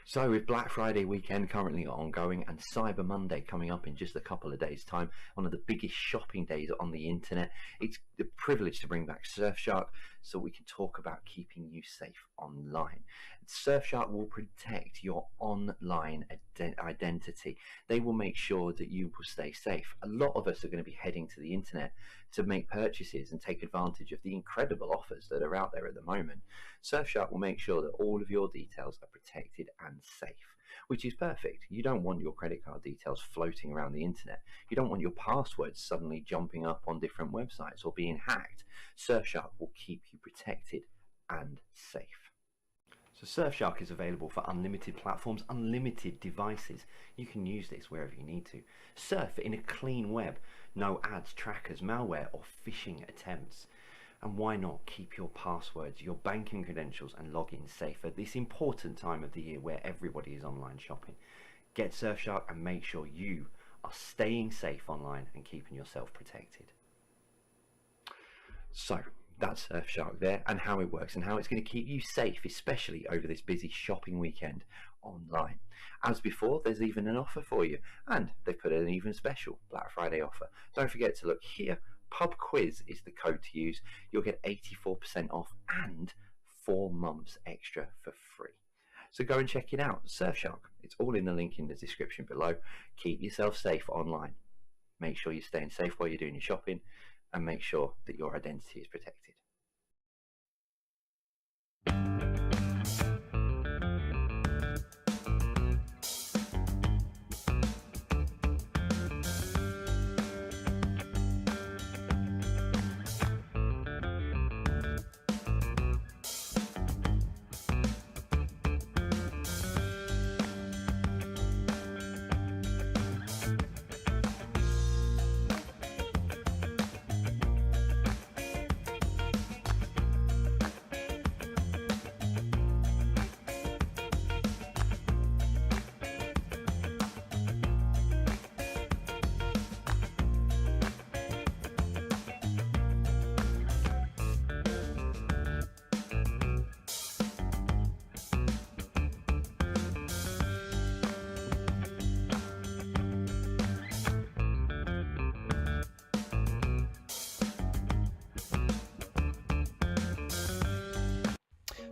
So with Black Friday weekend currently ongoing and Cyber Monday coming up in just a couple of days' time, one of the biggest shopping days on the internet, it's a privilege to bring back Surfshark so we can talk about keeping you safe online. Surfshark will protect your online identity. They will make sure that you will stay safe. A lot of us are going to be heading to the internet to make purchases and take advantage of the incredible offers that are out there at the moment. Surfshark will make sure that all of your details are protected and safe, which is perfect. You don't want your credit card details floating around the internet. You don't want your passwords suddenly jumping up on different websites or being hacked. Surfshark will keep you protected and safe. So Surfshark is available for unlimited platforms, unlimited devices. You can use this wherever you need to. Surf in a clean web, no ads, trackers, malware or phishing attempts. And why not keep your passwords, your banking credentials and logins safe at this important time of the year where everybody is online shopping. Get Surfshark and make sure you are staying safe online and keeping yourself protected. So that's Surfshark there and how it works and how it's going to keep you safe, especially over this busy shopping weekend online. As before, there's even an offer for you, and they've put an even special Black Friday offer. Don't forget to look here. Pub Quiz is the code to use. You'll get 84% off and 4 months extra for free. So go and check it out. Surfshark. It's all in the link in the description below. Keep yourself safe online. Make sure you're staying safe while you're doing your shopping, and make sure that your identity is protected.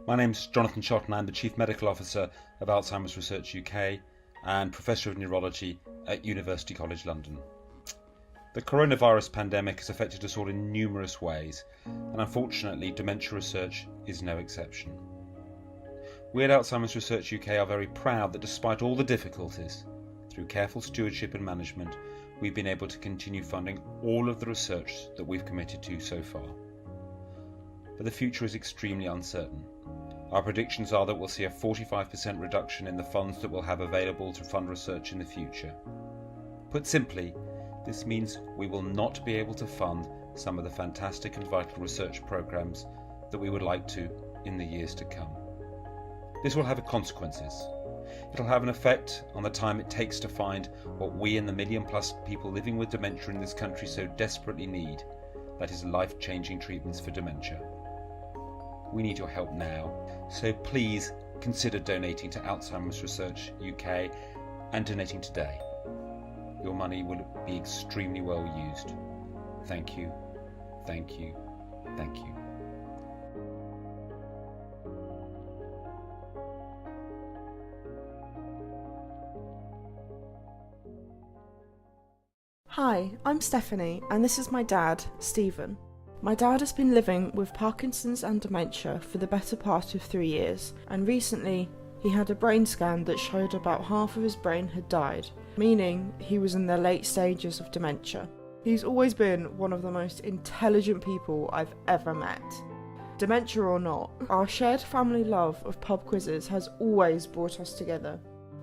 My name's Jonathan Shott and I'm the Chief Medical Officer of Alzheimer's Research UK and Professor of Neurology at University College London. The coronavirus pandemic has affected us all in numerous ways, and unfortunately dementia research is no exception. We at Alzheimer's Research UK are very proud that despite all the difficulties, through careful stewardship and management, we've been able to continue funding all of the research that we've committed to so far. But the future is extremely uncertain. Our predictions are that we'll see a 45% reduction in the funds that we'll have available to fund research in the future. Put simply, this means we will not be able to fund some of the fantastic and vital research programs that we would like to in the years to come. This will have consequences. It'll have an effect on the time it takes to find what we and the 1 million+ people living with dementia in this country so desperately need, that is life-changing treatments for dementia. We need your help now, so please consider donating to Alzheimer's Research UK and donating today. Your money will be extremely well used. Thank you, thank you, thank you. Hi, I'm Stephanie and this is my dad, Stephen. My dad has been living with Parkinson's and dementia for the better part of 3 years, and recently he had a brain scan that showed about half of his brain had died, meaning he was in the late stages of dementia. He's always been one of the most intelligent people I've ever met. Dementia or not, our shared family love of pub quizzes has always brought us together.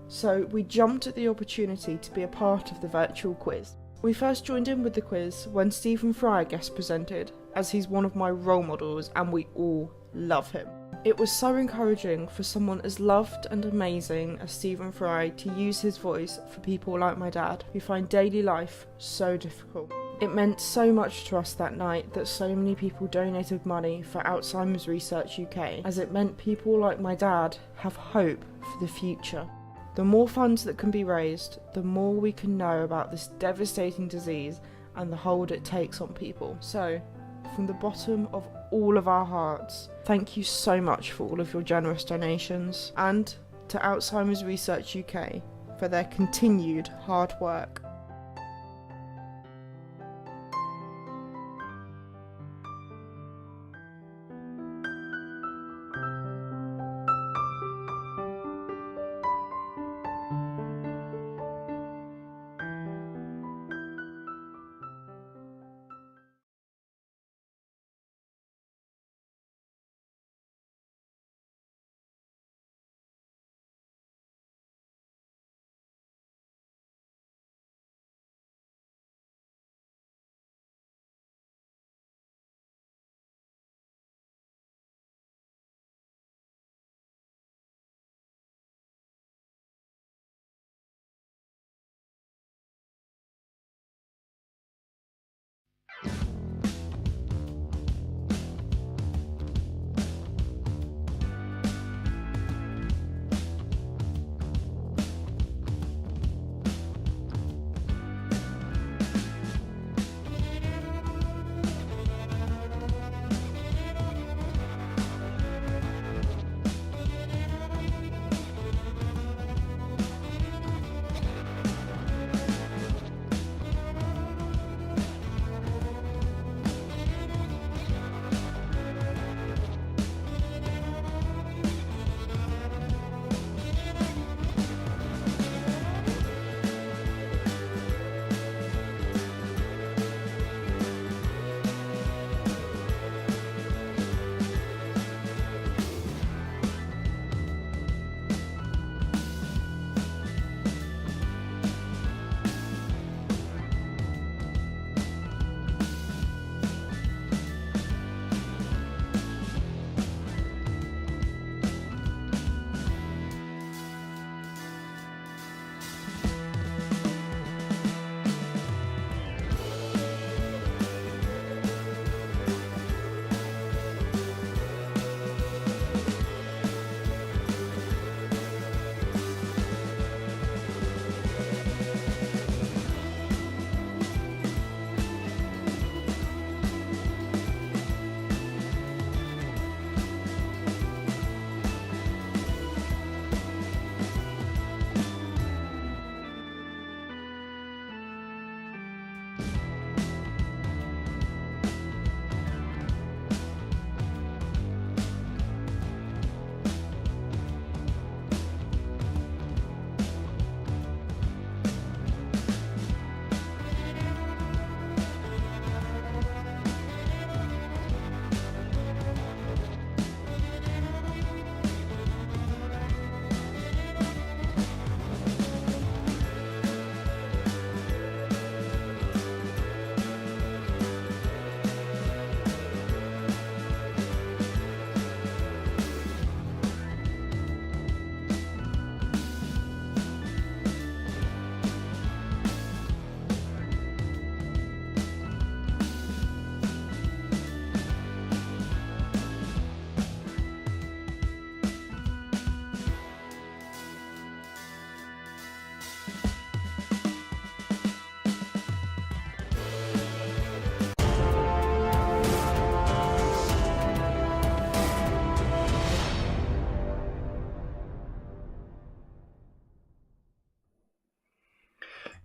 So we jumped at the opportunity to be a part of the virtual quiz. We first joined in with the quiz when Stephen Fry guest presented, as he's one of my role models and we all love him. It was so encouraging for someone as loved and amazing as Stephen Fry to use his voice for people like my dad who find daily life so difficult. It meant so much to us that night that so many people donated money for Alzheimer's Research UK, as it meant people like my dad have hope for the future. The more funds that can be raised, the more we can know about this devastating disease and the hold it takes on people. So, from the bottom of all of our hearts, thank you so much for all of your generous donations, and to Alzheimer's Research UK for their continued hard work.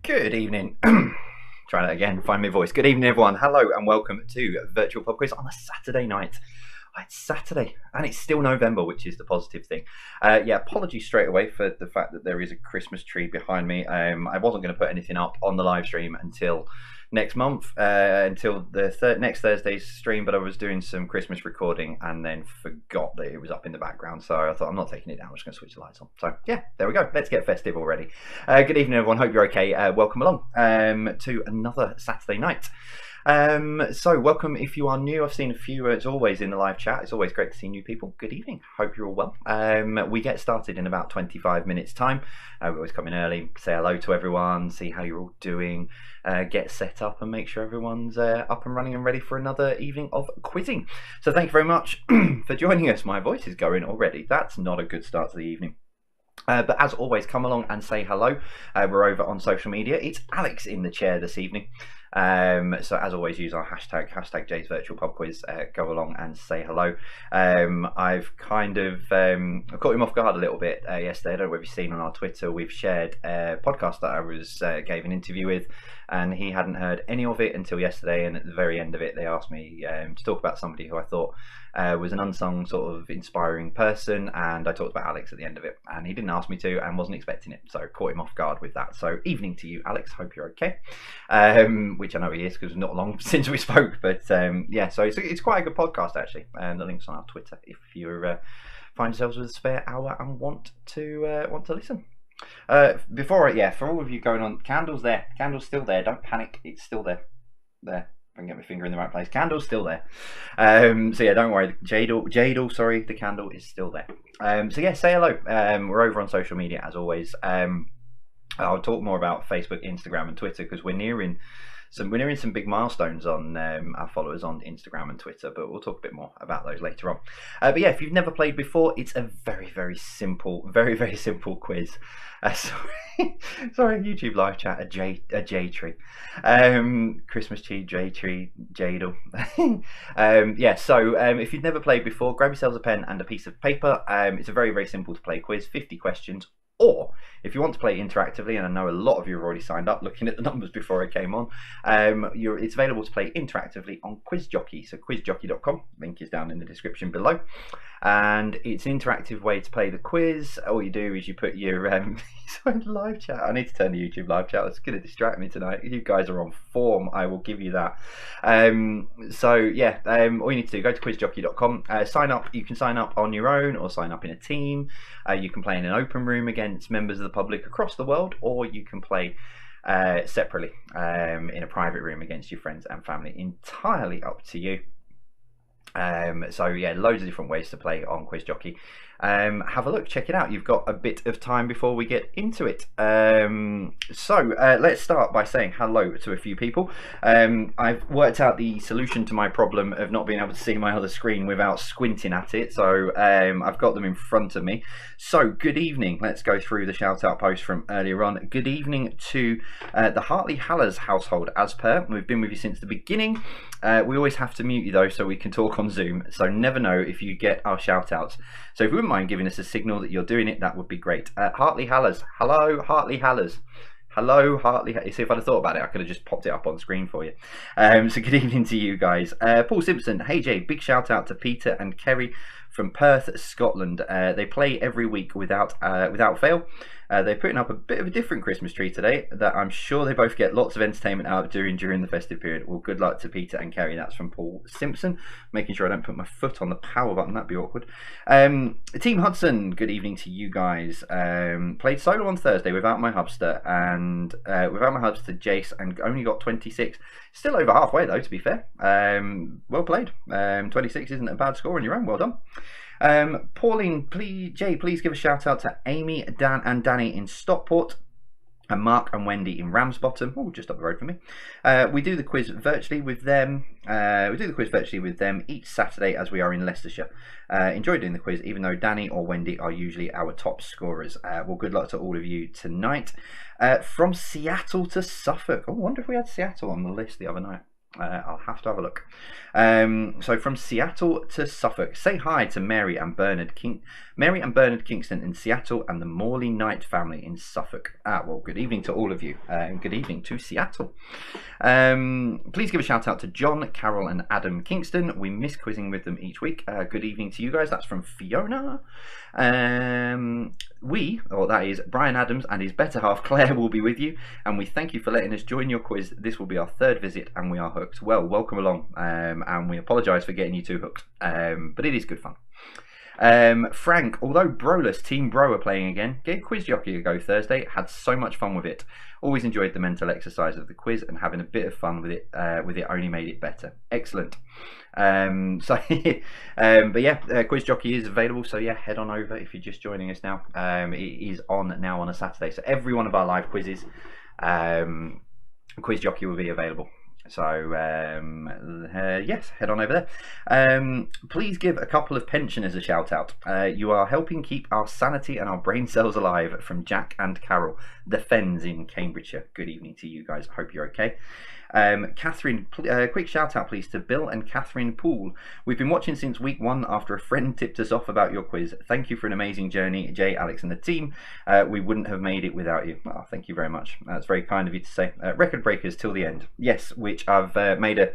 Good evening. Try that again, find my voice. Good evening, everyone. Hello and welcome to Virtual Pub Quiz on a Saturday night. It's Saturday and it's still November, which is the positive thing. Apologies straight away for the fact that there is a Christmas tree behind me. I wasn't going to put anything up on the live stream until next month, until the next Thursday's stream, but I was doing some Christmas recording and then forgot that it was up in the background, so I thought I'm not taking it down, I'm just going to switch the lights on. So yeah, there we go, let's get festive already. Good evening everyone, hope you're okay. Welcome along to another Saturday night. So welcome if you are new. I've seen a few as always in the live chat. It's always great to see new people. Good evening. Hope you're all well. We get started in about 25 minutes time. We always come in early, say hello to everyone, see how you're all doing, get set up and make sure everyone's up and running and ready for another evening of quizzing. So thank you very much for joining us. My voice is going already. That's not a good start to the evening. But as always, come along and say hello. We're over on social media. It's Alex in the chair this evening. So as always, use our hashtag Jay's Virtual Pub Quiz. Go along and say hello. I've kind of I caught him off guard a little bit yesterday. I don't know if you've seen on our Twitter. We've shared a podcast that I gave an interview with, and he hadn't heard any of it until yesterday. And at the very end of it, they asked me to talk about somebody who I thought was an unsung sort of inspiring person, and I talked about Alex at the end of it, and he didn't ask me to and wasn't expecting it, so caught him off guard with that. So evening to you, Alex, hope you're okay, which I know he is because not long since we spoke, but yeah, so it's quite a good podcast actually, and the link's on our Twitter if you find yourselves with a spare hour and want to listen. For all of you going on, candle's still there, don't panic, it's still there. If I can get my finger in the right place. Candle's still there. So yeah, don't worry. Jadal, sorry, the candle is still there. So yeah, say hello. We're over on social media as always. I'll talk more about Facebook, Instagram, and Twitter because we're nearing some big milestones on our followers on Instagram and Twitter, but we'll talk a bit more about those later on. But yeah, if you've never played before, it's a very simple quiz. Sorry, YouTube live chat, a J tree. Christmas tree, J tree, Jadal. Yeah, so if you've never played before, grab yourselves a pen and a piece of paper. It's a very simple to play quiz, 50 questions. Or if you want to play interactively, and I know a lot of you have already signed up looking at the numbers before I came on, it's available to play interactively on Quiz Jockey. So quizjockey.com, link is down in the description below. And it's an interactive way to play the quiz. All you do is you put your live chat. I need to turn the YouTube live chat. It's going to distract me tonight. You guys are on form, I will give you that. So yeah, all you need to do, go to quizjockey.com, sign up. You can sign up on your own or sign up in a team. You can play in an open room against members of the public across the world, or you can play separately in a private room against your friends and family. Entirely up to you. So yeah, loads of different ways to play on Quiz Jockey. Have a look, check it out. You've got a bit of time before we get into it. So let's start by saying hello to a few people. I've worked out the solution to my problem of not being able to see my other screen without squinting at it, so I've got them in front of me. So good evening. Let's go through the shout out post from earlier on. Good evening to the Hartley Hallers household, as per. We've been with you since the beginning. We always have to mute you though so we can talk on Zoom, so never know if you get our shout outs. So if you wouldn't mind giving us a signal that you're doing it, that would be great. Hartley Hallers, hello Hartley Hallers. Hello Hartley. See, if I'd have thought about it, I could have just popped it up on screen for you. So good evening to you guys. Paul Simpson, hey Jay, big shout out to Peter and Kerry from Perth, Scotland. They play every week without fail. They're putting up a bit of a different Christmas tree today that I'm sure they both get lots of entertainment out of during the festive period. Well, good luck to Peter and Kerry. That's from Paul Simpson. Making sure I don't put my foot on the power button, that'd be awkward. Team Hudson, good evening to you guys. Played solo on Thursday without my hubster and Jace, and only got 26. Still over halfway though, to be fair. Well played. 26 isn't a bad score on your own. Well done. Pauline, please give a shout out to Amy, Dan and Danny in Stockport, and Mark and Wendy in Ramsbottom. Oh, just up the road from me. We do the quiz virtually with them. Each Saturday as we are in Leicestershire. Enjoy doing the quiz, even though Danny or Wendy are usually our top scorers. Well, good luck to all of you tonight. From Seattle to Suffolk. Oh, I wonder if we had Seattle on the list the other night. I'll have to have a look. So from Seattle to Suffolk, say hi to Mary and Bernard Kingston in Seattle and the Morley Knight family in Suffolk. Well, good evening to all of you, and good evening to Seattle. Please give a shout out to John, Carol and Adam Kingston. We miss quizzing with them each week. Good evening to you guys. That's from Fiona. That is Brian Adams and his better half Claire will be with you, and we thank you for letting us join your quiz. This will be our third visit and we are hooked. Well, welcome along, and we apologise for getting you too hooked, but it is good fun. Frank, although Broless, Team Bro are playing again, gave Quiz Jockey a go Thursday. Had so much fun with it. Always enjoyed the mental exercise of the quiz, and having a bit of fun with it only made it better. Excellent. But yeah, Quiz Jockey is available, so yeah, head on over if you're just joining us now. It is on now on a Saturday, so every one of our live quizzes, Quiz Jockey will be available. So yes, head on over there. Please give a couple of pensioners a shout out. You are helping keep our sanity and our brain cells alive. From Jack and Carol, the Fens in Cambridgeshire. Good evening to you guys. Hope you're okay. Catherine, quick shout out please to Bill and Catherine Poole. We've been watching since week 1 after a friend tipped us off about your quiz. Thank you for an amazing journey, Jay, Alex and the team. We wouldn't have made it without you. Oh, thank you very much. That's very kind of you to say. Record breakers till the end. Yes, which I've made a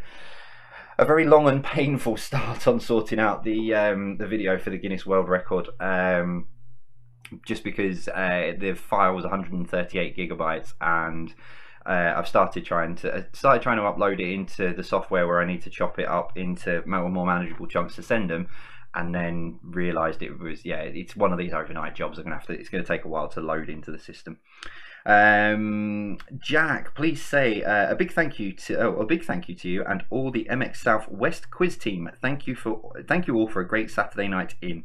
very long and painful start on sorting out the video for the Guinness World Record. Just because the file was 138 gigabytes, and I've started trying to upload it into the software where I need to chop it up into more manageable chunks to send them, and then realised it was, yeah, it's one of these overnight jobs. It's going to take a while to load into the system. Jack, please say a big thank you to you and all the MX South West quiz team. Thank you all for a great Saturday night in.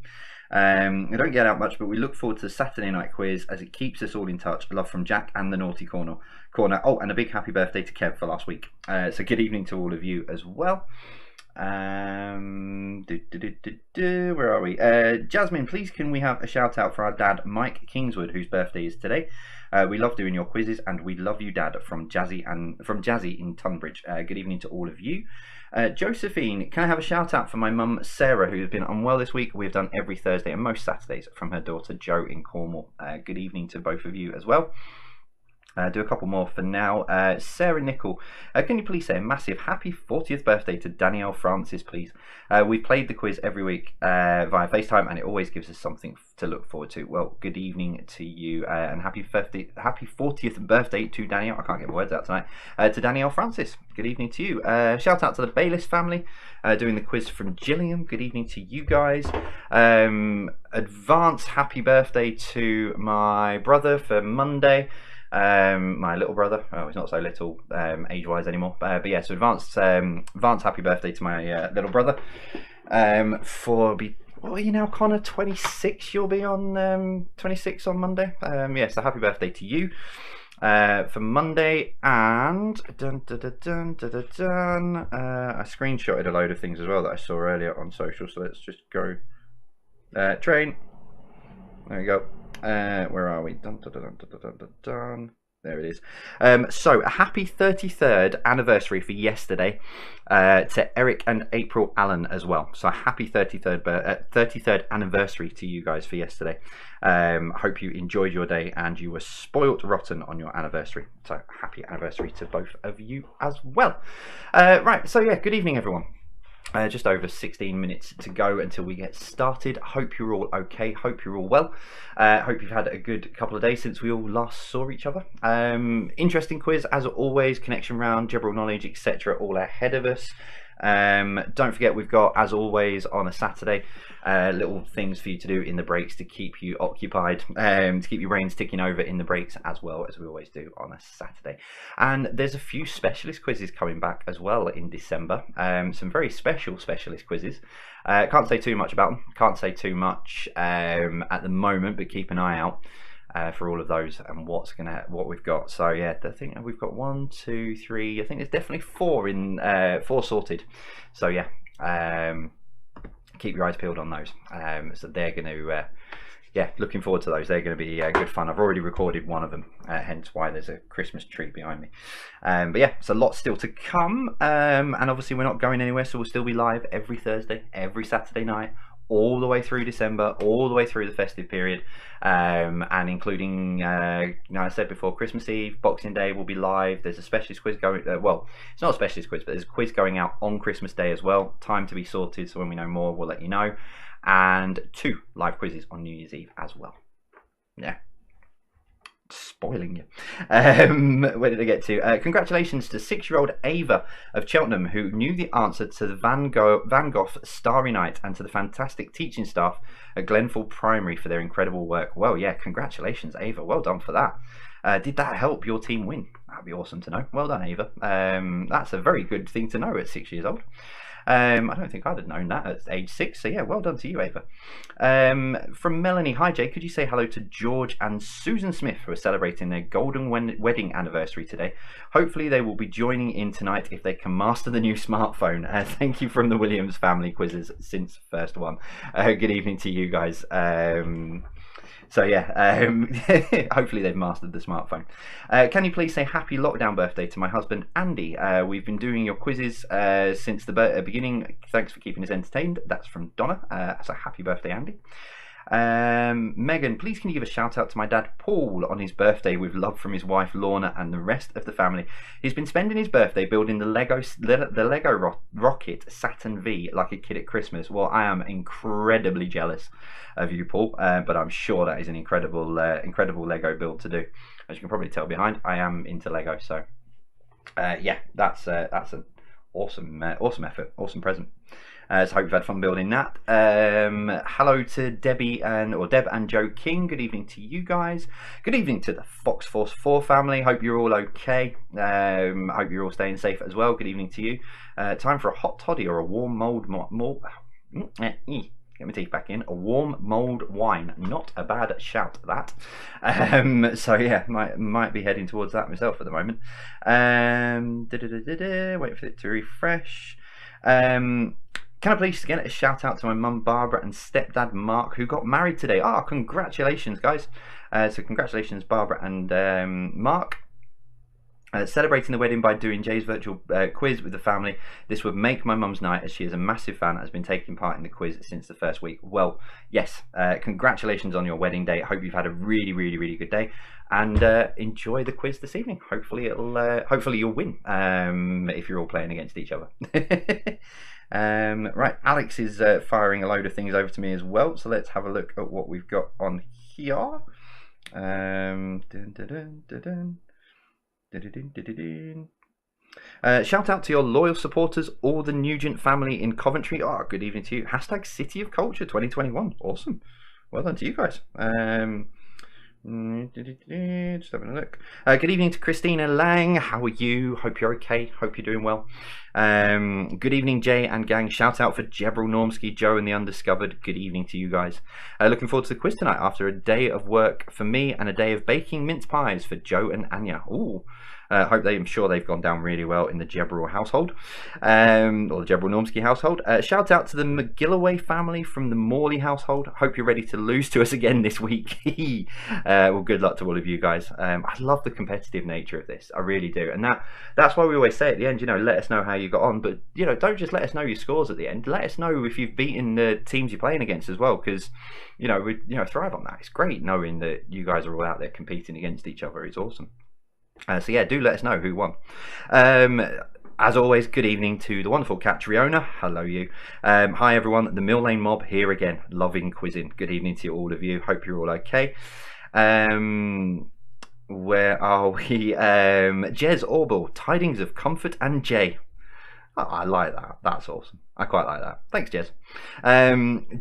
I don't get out much, but we look forward to the Saturday night quiz as it keeps us all in touch. Love from Jack and the Naughty Corner. Oh, and a big happy birthday to Kev for last week. So good evening to all of you as well. Where are we? Jasmine, please can we have a shout out for our dad Mike Kingswood, whose birthday is today. We love doing your quizzes, and we love you, Dad, from Jazzy in Tunbridge. Good evening to all of you. Josephine, can I have a shout out for my mum Sarah, who has been unwell this week? We've done every Thursday and most Saturdays from her daughter Jo in Cornwall. Good evening to both of you as well. Do a couple more for now. Sarah Nickel, can you please say a massive happy 40th birthday to Danielle Francis, please? We've played the quiz every week via FaceTime, and it always gives us something to look forward to. Well, good evening to you, and happy 40th birthday to Danielle. I can't get my words out tonight. To Danielle Francis, good evening to you. Shout out to the Bayliss family doing the quiz from Gillingham. Good evening to you guys. Advance happy birthday to my brother for Monday. My little brother. Oh, he's not so little age-wise anymore. But yeah, so advance happy birthday to my little brother. What are you now, Connor? 26. You'll be on 26 on Monday. Yeah, so happy birthday to you for Monday. And I screenshotted a load of things as well that I saw earlier on social. So let's just go. Train. There we go. Where are we? There it is. So a happy 33rd anniversary for yesterday to Eric and April Allen as well. So a happy 33rd anniversary to you guys for yesterday. Hope you enjoyed your day and you were spoilt rotten on your anniversary. So happy anniversary to both of you as well. Right, so yeah, good evening everyone. Just over 16 minutes to go until we get started. Hope you're all okay. Hope you're all well. Hope you've had a good couple of days since we all last saw each other. Interesting quiz as always. Connection round, general knowledge, etc. all ahead of us. Don't forget we've got, as always, on a Saturday, little things for you to do in the breaks to keep you occupied, to keep your brains ticking over in the breaks, as well as we always do on a Saturday. And there's a few specialist quizzes coming back as well in December. Some very special specialist quizzes. Can't say too much about them. Can't say too much at the moment, but keep an eye out for all of those and what we've got. So yeah, I think we've got 1, 2, 3. I think there's definitely 4 sorted. So yeah, keep your eyes peeled on those. So they're going to, yeah, looking forward to those. They're going to be good fun. I've already recorded one of them, hence why there's a Christmas tree behind me. But yeah, it's a lot still to come. And obviously we're not going anywhere, so we'll still be live every Thursday, every Saturday night, all the way through December, all the way through the festive period, and including, you know, I said before, Christmas Eve, Boxing Day will be live. There's a specialist quiz going, well, it's not a specialist quiz, but there's a quiz going out on Christmas Day as well. Time to be sorted, so when we know more, we'll let you know. And 2 live quizzes on New Year's Eve as well. Yeah. Spoiling you. Where did I get to? Congratulations to 6-year-old Ava of Cheltenham, who knew the answer to the Van Gogh Starry Night, and to the fantastic teaching staff at Glenford Primary for their incredible work. Well, yeah, congratulations, Ava. Well done for that. Did that help your team win? That'd be awesome to know. Well done, Ava. That's a very good thing to know at 6 years old. I don't think I'd have known that at age 6, so yeah, well done to you, Ava. From Melanie, hi Jay, could you say hello to George and Susan Smith, who are celebrating their golden wedding anniversary today? Hopefully they will be joining in tonight if they can master the new smartphone. Thank you from the Williams family quizzes since first one. Good evening to you guys. So yeah, hopefully they've mastered the smartphone. Can you please say happy lockdown birthday to my husband Andy? We've been doing your quizzes since the beginning. Thanks for keeping us entertained. That's from Donna. So happy birthday, Andy. Megan, please can you give a shout out to my dad Paul on his birthday, with love from his wife Lorna and the rest of the family. He's been spending his birthday building the Lego rocket Saturn V like a kid at Christmas. Well, I am incredibly jealous of you, Paul, but I'm sure that is an incredible Lego build to do. As you can probably tell behind, I am into Lego, so yeah, that's an awesome effort, awesome present. So I hope you've had fun building that. Hello to Deb and Joe King. Good evening to you guys. Good evening to the Fox Force 4 family. Hope you're all okay. Hope you're all staying safe as well. Good evening to you. Time for a hot toddy or a warm mulled get my teeth back in. A warm mulled wine. Not a bad shout, that. So yeah, might be heading towards that myself at the moment. Wait for it to refresh. Can I please get a shout out to my mum Barbara and stepdad Mark, who got married today? Ah, congratulations, guys. So congratulations, Barbara and Mark. Celebrating the wedding by doing Jay's virtual quiz with the family. This would make my mum's night, as she is a massive fan and has been taking part in the quiz since the first week. Well, yes, congratulations on your wedding day. I hope you've had a really, really, really good day, and enjoy the quiz this evening. Hopefully you'll win if you're all playing against each other. Right, Alex is firing a load of things over to me as well, so let's have a look at what we've got on here. Shout out to your loyal supporters, all the Nugent family in Coventry. Oh, good evening to you. Hashtag City of Culture 2021. Awesome. Well done to you guys. Just having a look. Good evening to Christina Lang. How are you? Hope you're okay. Hope you're doing well. Good evening, Jay and gang. Shout out for Jebril Normski, Joe and the Undiscovered. Good evening to you guys. Looking forward to the quiz tonight after a day of work for me and a day of baking mince pies for Joe and Anya. Ooh. I'm sure they've gone down really well in the Jebril household, or the Jebril Normski household. Shout out to the McGilloway family from the Morley household. Hope you're ready to lose to us again this week. Well, good luck to all of you guys. I love the competitive nature of this. I really do, and that's why we always say at the end, let us know how you got on, but don't just let us know your scores at the end. Let us know if you've beaten the teams you're playing against as well, because we thrive on that. It's great knowing that you guys are all out there competing against each other. It's awesome. So yeah, do let us know who won. As always, good evening to the wonderful Catriona. Hello you. Hi everyone, the Mill Lane Mob here again, loving quizzing. Good evening to all of you. Hope you're all okay. Where are we? Jez Orbill, tidings of comfort and Jay. Oh, I like that. That's awesome. I quite like that. Thanks, Jez.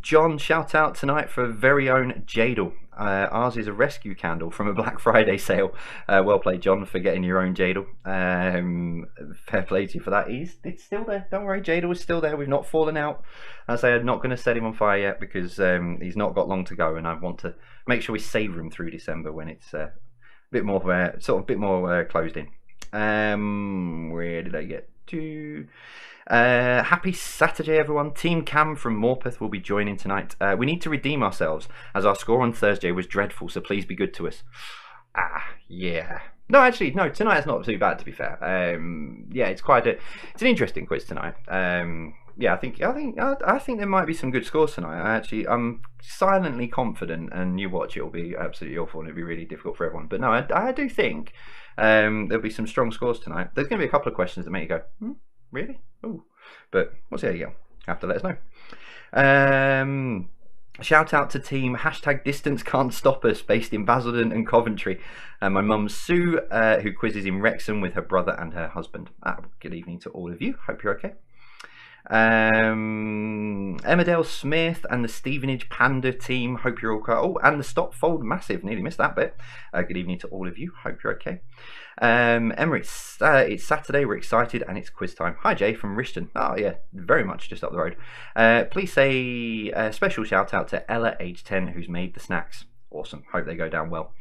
John, shout out tonight for very own Jadal. Ours is a rescue candle from a Black Friday sale. Well played, John, for getting your own Jadal. Fair play to you for that. It's still there. Don't worry, Jadal is still there. We've not fallen out. I say I'm not going to set him on fire yet because he's not got long to go, and I want to make sure we savour him through December when it's a bit more closed in. Where did I get to? Happy Saturday everyone. Team Cam from Morpeth will be joining tonight. We need to redeem ourselves as our score on Thursday was dreadful, so please be good to us. Yeah. No, actually, no, tonight's not too bad, to be fair. Yeah, it's an interesting quiz tonight. Yeah, I think there might be some good scores tonight. I'm silently confident, and you watch, it'll be absolutely awful and it'll be really difficult for everyone. But no, I do think there'll be some strong scores tonight. There's going to be a couple of questions that make you go, really? Ooh. But we'll see how you go. Have to let us know. Shout out to team #distance can't stop us, based in Basildon and Coventry. And my mum Sue, who quizzes in Wrexham with her brother and her husband. Good evening to all of you. Hope you're okay. Emmerdale Smith and the Stevenage Panda team. Hope you're all. Oh, and the Stop Fold Massive. Nearly missed that bit. Good evening to all of you. Hope you're okay. Emma, it's Saturday. We're excited, and it's quiz time. Hi, Jay from Rishton. Oh yeah, very much just up the road. Please say a special shout out to Ella, age 10, who's made the snacks. Awesome. Hope they go down well.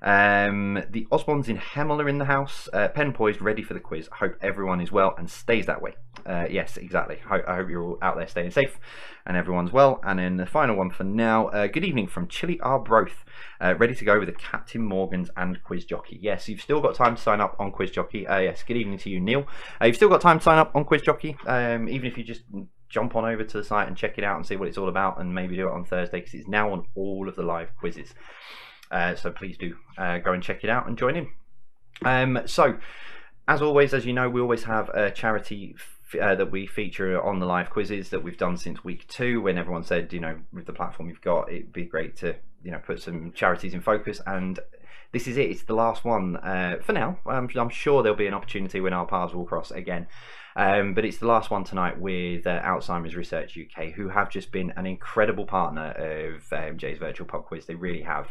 The Osborns in Hemel are in the house. Pen poised, ready for the quiz. Hope everyone is well and stays that way. Yes, exactly. I hope you're all out there staying safe and everyone's well. And then the final one for now. Good evening from Chile Arbroath. Ready to go with the Captain Morgans and Quiz Jockey. Yes, you've still got time to sign up on Quiz Jockey. Yes, good evening to you, Neil. You've still got time to sign up on Quiz Jockey, even if you just jump on over to the site and check it out and see what it's all about, and maybe do it on Thursday, because it's now on all of the live quizzes. So please do go and check it out and join in. So, as always, as you know, we always have a charity that we feature on the live quizzes that we've done since week 2, when everyone said, you know, with the platform you've got, it'd be great to, you know, put some charities in focus. And this is it. It's the last one for now. I'm sure there'll be an opportunity when our paths will cross again. But it's the last one tonight with Alzheimer's Research UK, who have just been an incredible partner of Jay's Virtual Pub Quiz. They really have.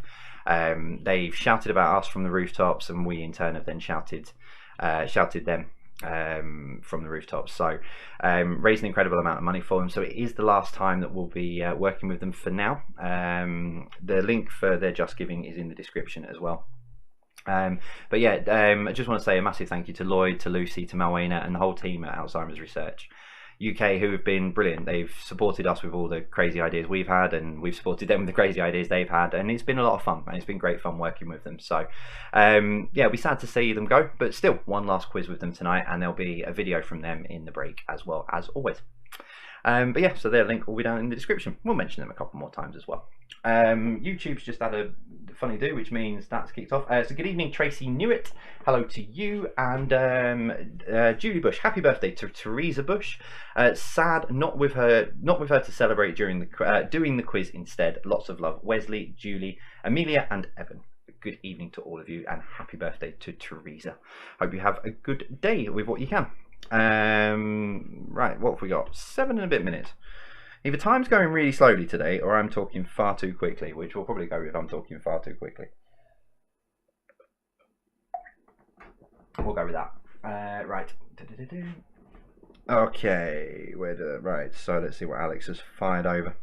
They've shouted about us from the rooftops, and we in turn have then shouted them from the rooftops. So raised an incredible amount of money for them. So it is the last time that we'll be working with them for now. The link for their Just Giving is in the description as well. But yeah, I just want to say a massive thank you to Lloyd, to Lucy, to Malwena, and the whole team at Alzheimer's Research UK, who have been brilliant. They've supported us with all the crazy ideas we've had, and we've supported them with the crazy ideas they've had, and it's been a lot of fun, and it's been great fun working with them. So yeah, it'll be sad to see them go, but still one last quiz with them tonight, and there'll be a video from them in the break as well, as always. But yeah, so their link will be down in the description. We'll mention them a couple more times as well. YouTube's just had a funny do, which means that's kicked off. So good evening, Tracy Newitt. Hello to you, and Julie Bush. Happy birthday to Teresa Bush. Sad not with her to celebrate during the doing the quiz instead. Lots of love, Wesley, Julie, Amelia, and Evan. Good evening to all of you, and happy birthday to Teresa. Hope you have a good day with what you can. Right, what have we got? 7 and a bit minutes. Either time's going really slowly today, or I'm talking far too quickly, which we'll probably go with I'm talking far too quickly. We'll go with that. Right. Okay, right, so let's see what Alex has fired over.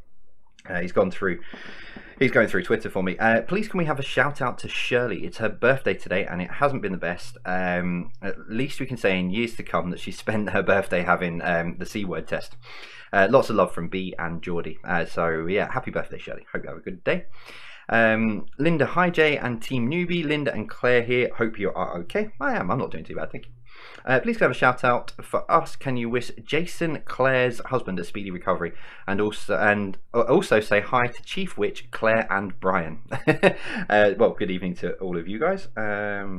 He's going through Twitter for me. Please can we have a shout out to Shirley? It's her birthday today, and it hasn't been the best. At least we can say in years to come that she spent her birthday having the C word test. Lots of love from B and Geordie. So yeah, happy birthday, Shirley. Hope you have a good day. Linda, hi Jay and Team Newbie. Linda and Claire here. Hope you are okay. I am. I'm not doing too bad, thank you. Please have a shout out for us. Can you wish Jason, Claire's husband, a speedy recovery, and also say hi to Chief Witch, Claire, and Brian. Well, good evening to all of you guys. No.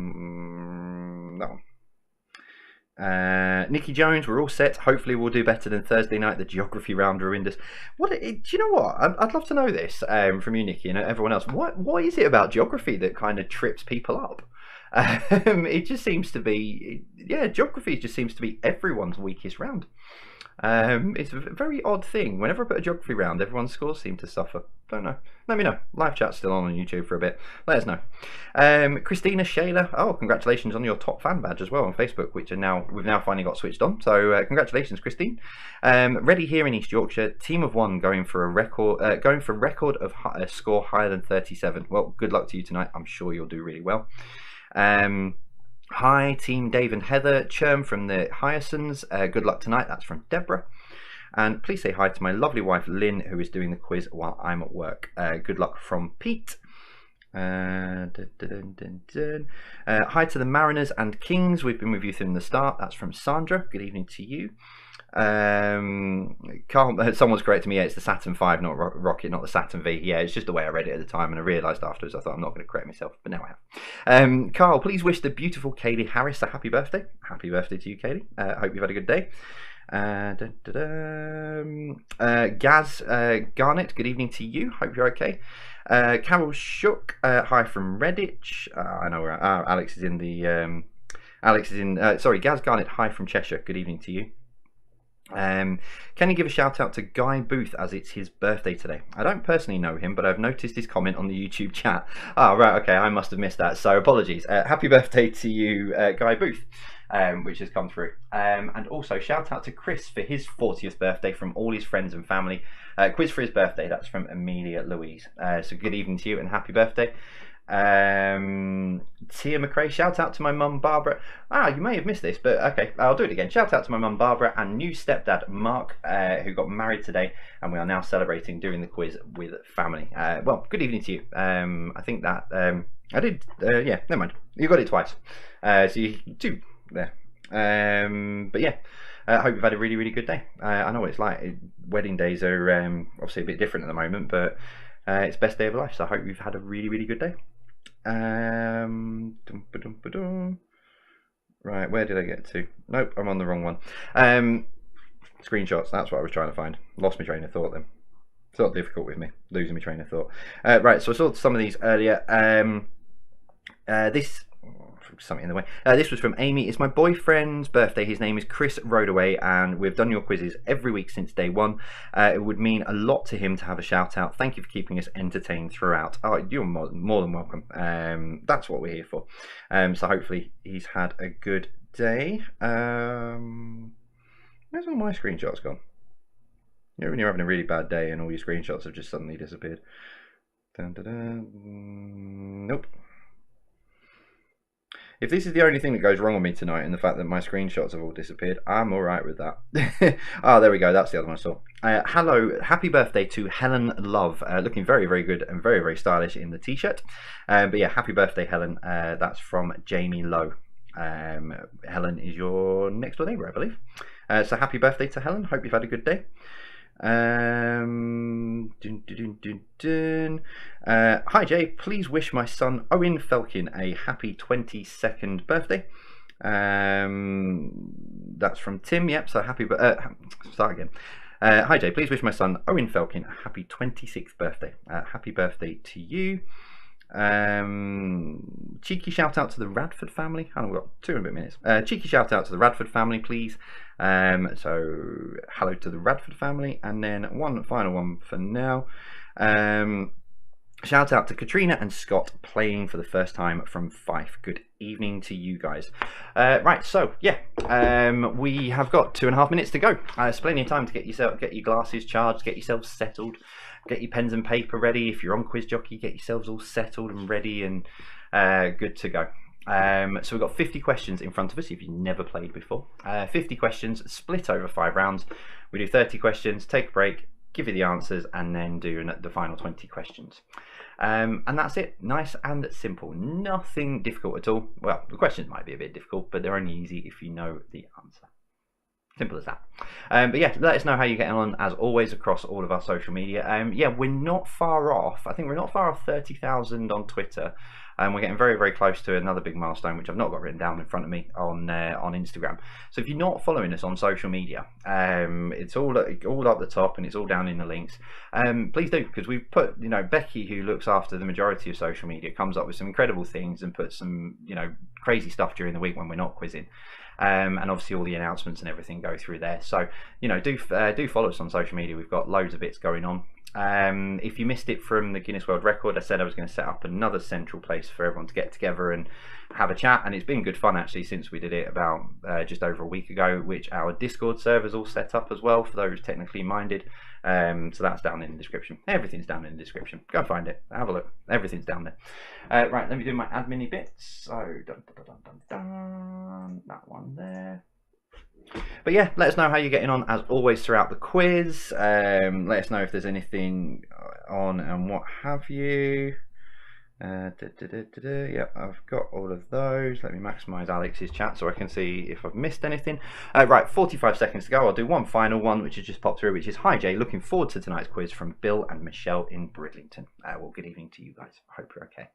Nikki Jones, we're all set. Hopefully we'll do better than Thursday night. The geography round ruined us. Do you know what? I'd love to know this from you, Nikki, and everyone else. What is it about geography that kind of trips people up? It just seems to be, yeah, geography just seems to be everyone's weakest round. It's a very odd thing. Whenever I put a geography round, everyone's scores seem to suffer. Don't know. Let me know. Live chat's still on YouTube for a bit. Let us know. Christina Shayla. Oh, congratulations on your top fan badge as well on Facebook, which we've now finally got switched on. So congratulations, Christine. Ready here in East Yorkshire. Team of one going for a record of a score higher than 37. Well, good luck to you tonight. I'm sure you'll do really well. Hi Team Dave and Heather. Churm from the Hyacinths. Good luck tonight. That's from Deborah. And please say hi to my lovely wife Lynn, who is doing the quiz while I'm at work. Good luck from Pete. Hi to the Mariners and Kings. We've been with you from the start. That's from Sandra. Good evening to you. Carl, someone's correcting me. Yeah, it's the Saturn V, not Rocket, not the Saturn V. Yeah, it's just the way I read it at the time, and I realised afterwards. I thought I'm not going to correct myself, but now I have. Carl, please wish the beautiful Kaylee Harris a happy birthday. Happy birthday to you, Kaylee. Hope you've had a good day. Gaz Garnett, good evening to you. Hope you're okay. Carol Shook, hi from Redditch. I know where Alex is in the. Sorry, Gaz Garnett, hi from Cheshire. Good evening to you. Can you give a shout out to Guy Booth as it's his birthday today? I don't personally know him, but I've noticed his comment on the YouTube chat. Oh, right, okay, I must have missed that, so apologies. Happy birthday to you, Guy Booth, which has come through. And also shout out to Chris for his 40th birthday from all his friends and family. Quiz for his birthday, that's from Amelia Louise. So good evening to you and happy birthday. Tia McRae, shout out to my mum Barbara. You may have missed this, but okay, I'll do it again. Shout out to my mum Barbara and new stepdad Mark, who got married today, and we are now celebrating doing the quiz with family. Well, good evening to you. I think that I did. Yeah, never mind. You got it twice, so you do there. But yeah, I hope you've had a really, really good day. I know what it's like. Wedding days are obviously a bit different at the moment, but it's best day of life. So I hope you've had a really, really good day. Right, where did I get to? Nope, I'm on the wrong one. Screenshots, that's what I was trying to find. Lost my train of thought then. It's not difficult with me, losing my train of thought. Right, so I saw some of these earlier. Something in the way. This was from Amy. It's my boyfriend's birthday. His name is Chris Rodaway, and we've done your quizzes every week since day one. It would mean a lot to him to have a shout out. Thank you for keeping us entertained throughout. Oh, you're more than welcome. That's what we're here for. So hopefully he's had a good day. Where's all my screenshots gone? You know, when you're having a really bad day and all your screenshots have just suddenly disappeared. Dun, dun, dun. Nope. If this is the only thing that goes wrong with me tonight, and the fact that my screenshots have all disappeared, I'm all right with that. Oh, there we go. That's the other one I saw. Hello, happy birthday to Helen Love. Looking very, very good and very, very stylish in the t-shirt. But yeah, happy birthday, Helen. That's from Jamie Lowe. Helen is your next door neighbour, I believe. So happy birthday to Helen. Hope you've had a good day. Hi Jay, please wish my son Owen Felkin a happy 22nd birthday. That's from Tim. Yep, so happy start again. Hi Jay, please wish my son Owen Felkin a happy 26th birthday. Happy birthday to you. Cheeky shout out to the Radford family. We've got 2 and a bit minutes. Cheeky shout out to the Radford family, please. So hello to the Radford family, and then one final one for now. Shout out to Katrina and Scott playing for the first time from Fife. Good evening to you guys. Right, so yeah, we have got 2.5 minutes to go. It's plenty of time to get your glasses charged, get yourselves settled, get your pens and paper ready. If you're on Quiz Jockey, get yourselves all settled and ready and good to go. So we've got 50 questions in front of us if you've never played before. 50 questions split over 5 rounds. We do 30 questions, take a break, give you the answers, and then do the final 20 questions. And that's it. Nice and simple. Nothing difficult at all. Well, the questions might be a bit difficult, but they're only easy if you know the answer. Simple as that. But yeah, let us know how you're getting on as always across all of our social media. Yeah, we're not far off. I think we're not far off 30,000 on Twitter. We're getting very, very close to another big milestone, which I've not got written down in front of me on Instagram. So if you're not following us on social media, it's all up the top and it's all down in the links. Please do, because we've put, you know, Becky, who looks after the majority of social media, comes up with some incredible things and puts some, you know, crazy stuff during the week when we're not quizzing. And obviously all the announcements and everything go through there. So, you know, do follow us on social media. We've got loads of bits going on. If you missed it from the Guinness World Record, I said I was going to set up another central place for everyone to get together and have a chat, and it's been good fun actually since we did it about just over a week ago, which our Discord server's all set up as well for those technically minded. So that's down in the description. Everything's down in the description. Go find it, have a look. Everything's down there. Right, let me do my admin bits. So that one there. But yeah, let us know how you're getting on as always throughout the quiz. Let us know if there's anything on and what have you. Yeah, I've got all of those. Let me maximize Alex's chat so I can see if I've missed anything. Right, 45 seconds to go. I'll do one final one which has just popped through, which is hi Jay, looking forward to tonight's quiz from Bill and Michelle in Bridlington. Well, good evening to you guys. I hope you're okay.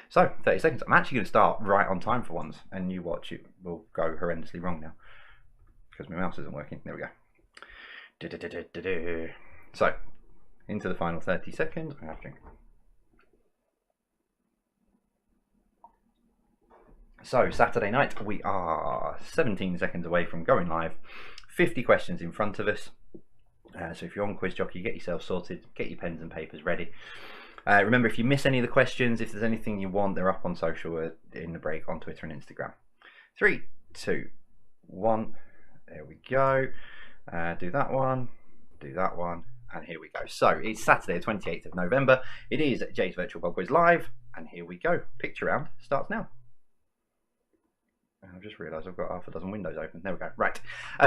So 30 seconds. I'm actually going to start right on time for once, and you watch, it will go horrendously wrong now. because my mouse isn't working. There we go. So, into the final 30 seconds. I have to. So, Saturday night, we are 17 seconds away from going live. 50 questions in front of us. So if you're on Quiz Jockey, get yourself sorted, get your pens and papers ready. Remember, if you miss any of the questions, if there's anything you want, they're up on social in the break on Twitter and Instagram. 3, 2, 1. There we go. Do that one, and here we go. So it's Saturday, the 28th of November. It is Jay's Virtual Pub Quiz Live, and here we go. Picture round starts now. I've just realised I've got half a dozen windows open. There we go. Right.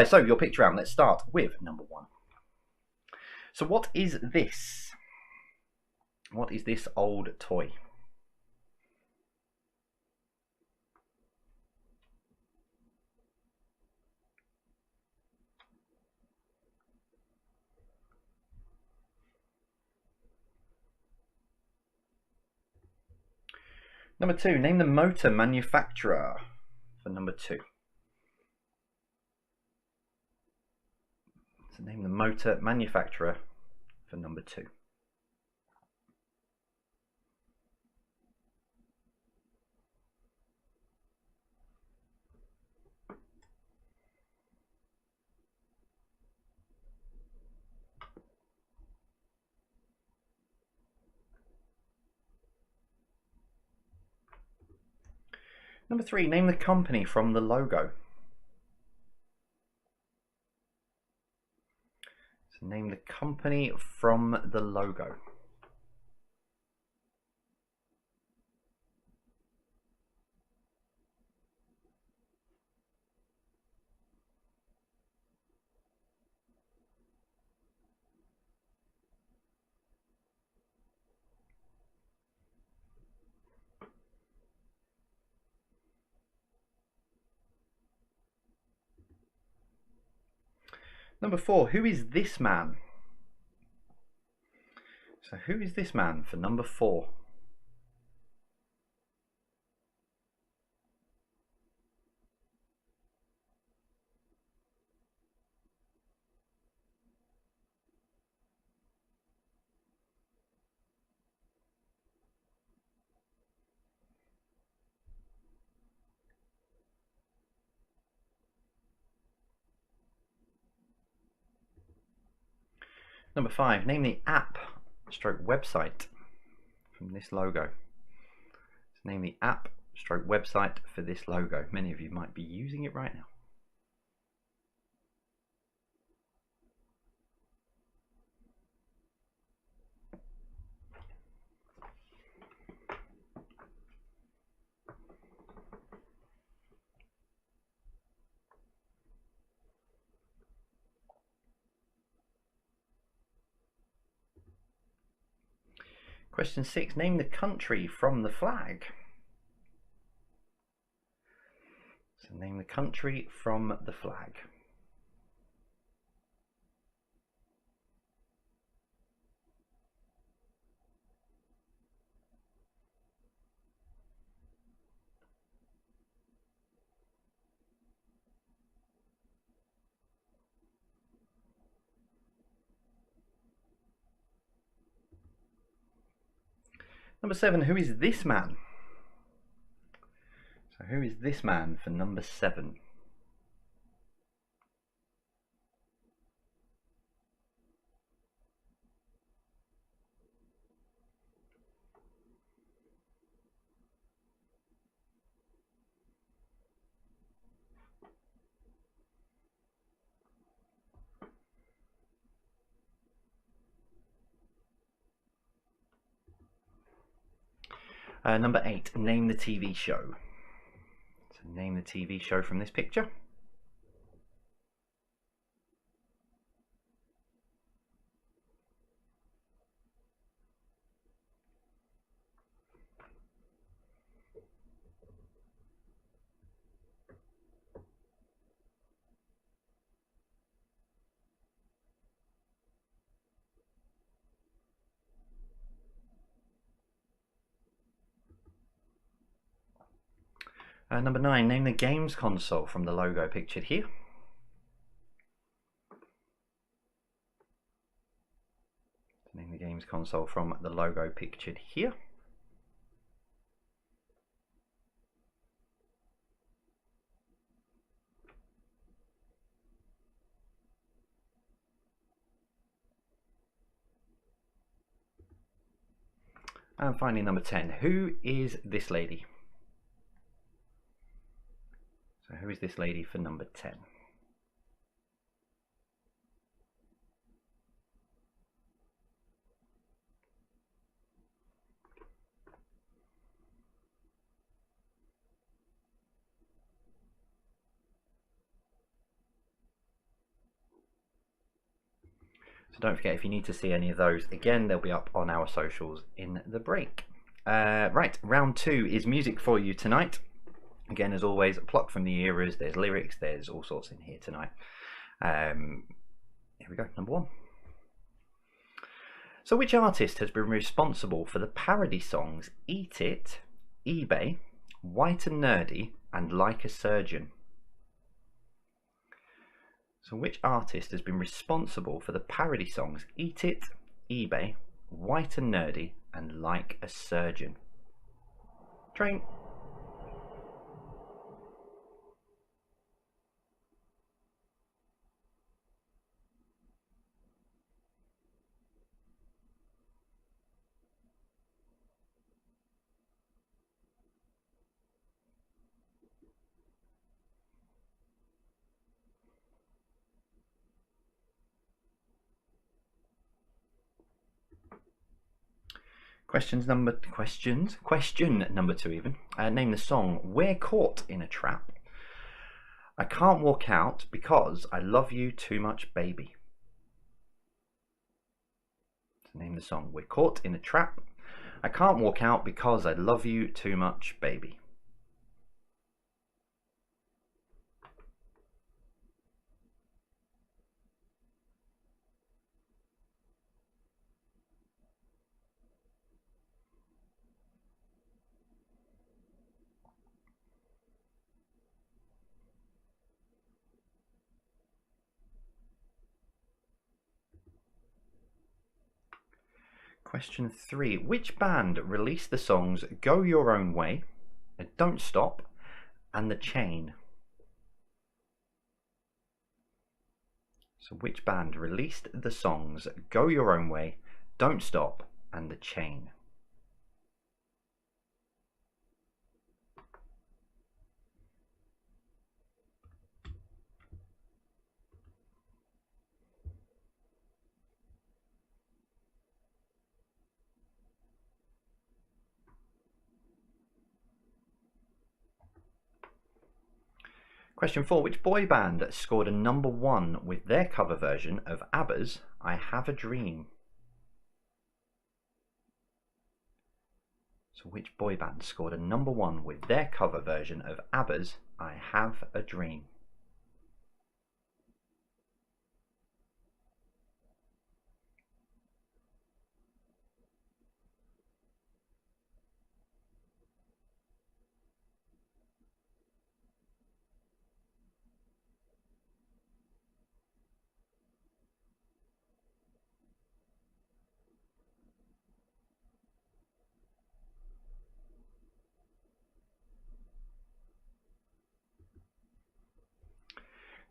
So your picture round. Let's start with number 1. So what is this? What is this old toy? Number 2, name the motor manufacturer for number 2. So name the motor manufacturer for number 2. Number 3, name the company from the logo. So name the company from the logo. Number 4, who is this man? So who is this man for number 4? Number 5, name the app stroke website from this logo. So name the app stroke website for this logo. Many of you might be using it right now. Question 6, name the country from the flag. So name the country from the flag. Number 7, who is this man? So who is this man for number 7? Number 8, name the TV show. So name the TV show from this picture. Number 9, name the games console from the logo pictured here. console from the logo pictured here. And finally, number 10. Who is this lady? So who is this lady for number 10? So don't forget, if you need to see any of those, again, they'll be up on our socials in the break. Right, round 2 is music for you tonight. Again, as always, plucked from the eras. There's lyrics, there's all sorts in here tonight. Here we go, number 1. So which artist has been responsible for the parody songs Eat It, eBay, White and Nerdy, and Like a Surgeon? So which artist has been responsible for the parody songs Eat It, eBay, White and Nerdy, and Like a Surgeon? Train. Question number 2 even. Name the song We're Caught in a Trap. I can't walk out because I love you too much, baby. So name the song We're Caught in a Trap. I can't walk out because I love you too much, baby. Question 3. Which band released the songs Go Your Own Way, Don't Stop, and The Chain? So which band released the songs Go Your Own Way, Don't Stop, and The Chain? Question 4. Which boy band scored a number 1 with their cover version of ABBA's I Have a Dream? So which boy band scored a number 1 with their cover version of ABBA's I Have a Dream?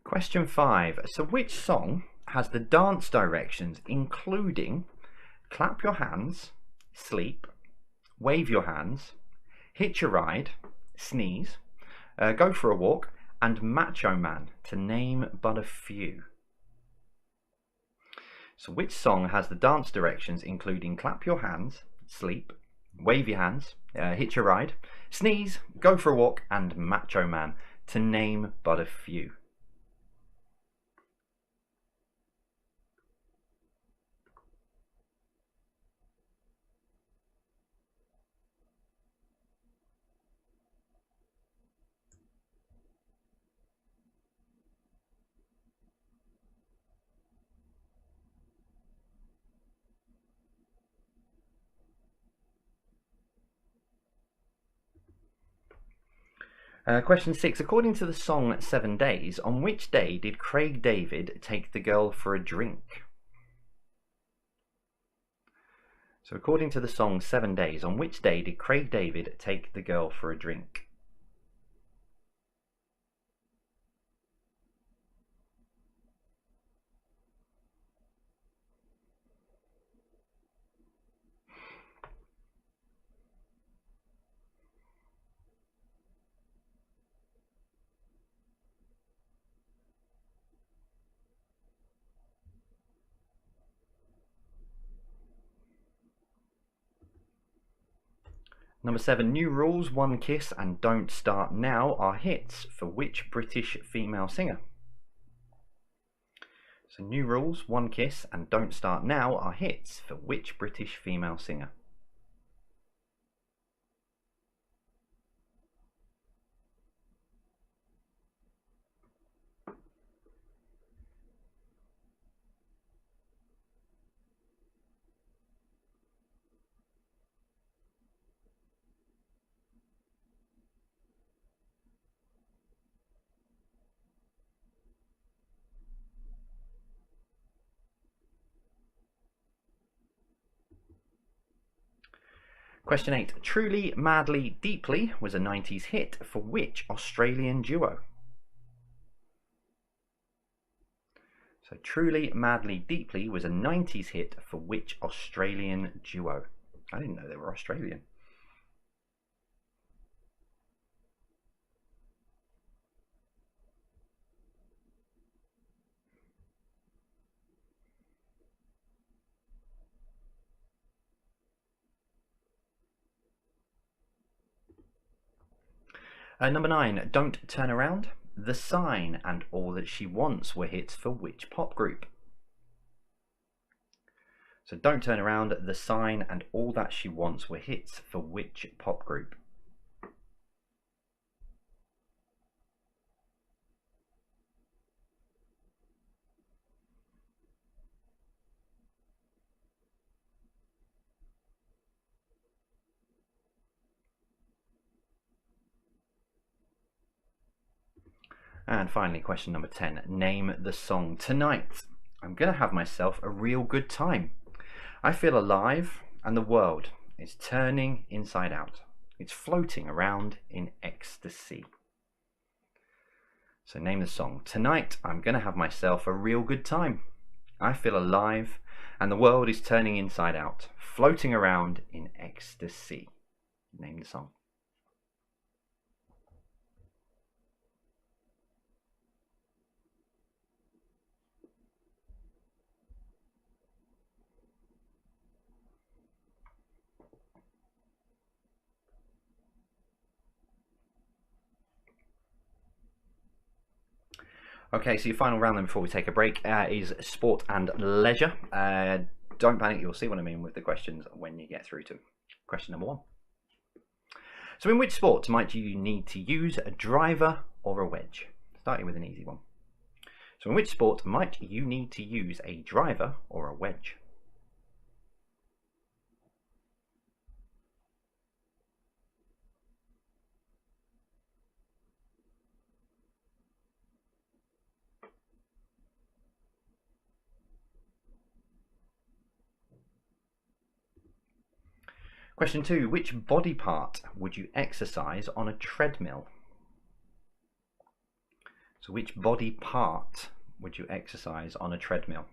Question 5. So which song has the dance directions including clap your hands, sleep, wave your hands, hitch a ride, sneeze, go for a walk, and macho man, to name but a few? So which song has the dance directions including clap your hands, sleep, wave your hands, hitch a ride, sneeze, go for a walk, and macho man, to name but a few? Question 6. According to the song 7 Days, on which day did Craig David take the girl for a drink? So according to the song 7 Days, on which day did Craig David take the girl for a drink? Number 7, New Rules, One Kiss and Don't Start Now are hits for which British female singer? So New Rules, One Kiss and Don't Start Now are hits for which British female singer? Question 8. Truly, Madly, Deeply was a 90s hit for which Australian duo? So Truly, Madly, Deeply was a 90s hit for which Australian duo? I didn't know they were Australian. Number 9, Don't Turn Around, The Sign and All That She Wants were hits for which pop group? So Don't Turn Around, The Sign and All That She Wants were hits for which pop group? And finally, question number 10. Name the song. Tonight, I'm going to have myself a real good time. I feel alive and the world is turning inside out. It's floating around in ecstasy. So name the song. Tonight, I'm going to have myself a real good time. I feel alive and the world is turning inside out. Floating around in ecstasy. Name the song. Okay, so your final round then before we take a break is sport and leisure. Don't panic, you'll see what I mean with the questions when you get through to question number 1. So in which sport might you need to use a driver or a wedge? Starting with an easy one. So in which sport might you need to use a driver or a wedge? Question 2. Which body part would you exercise on a treadmill? So which body part would you exercise on a treadmill?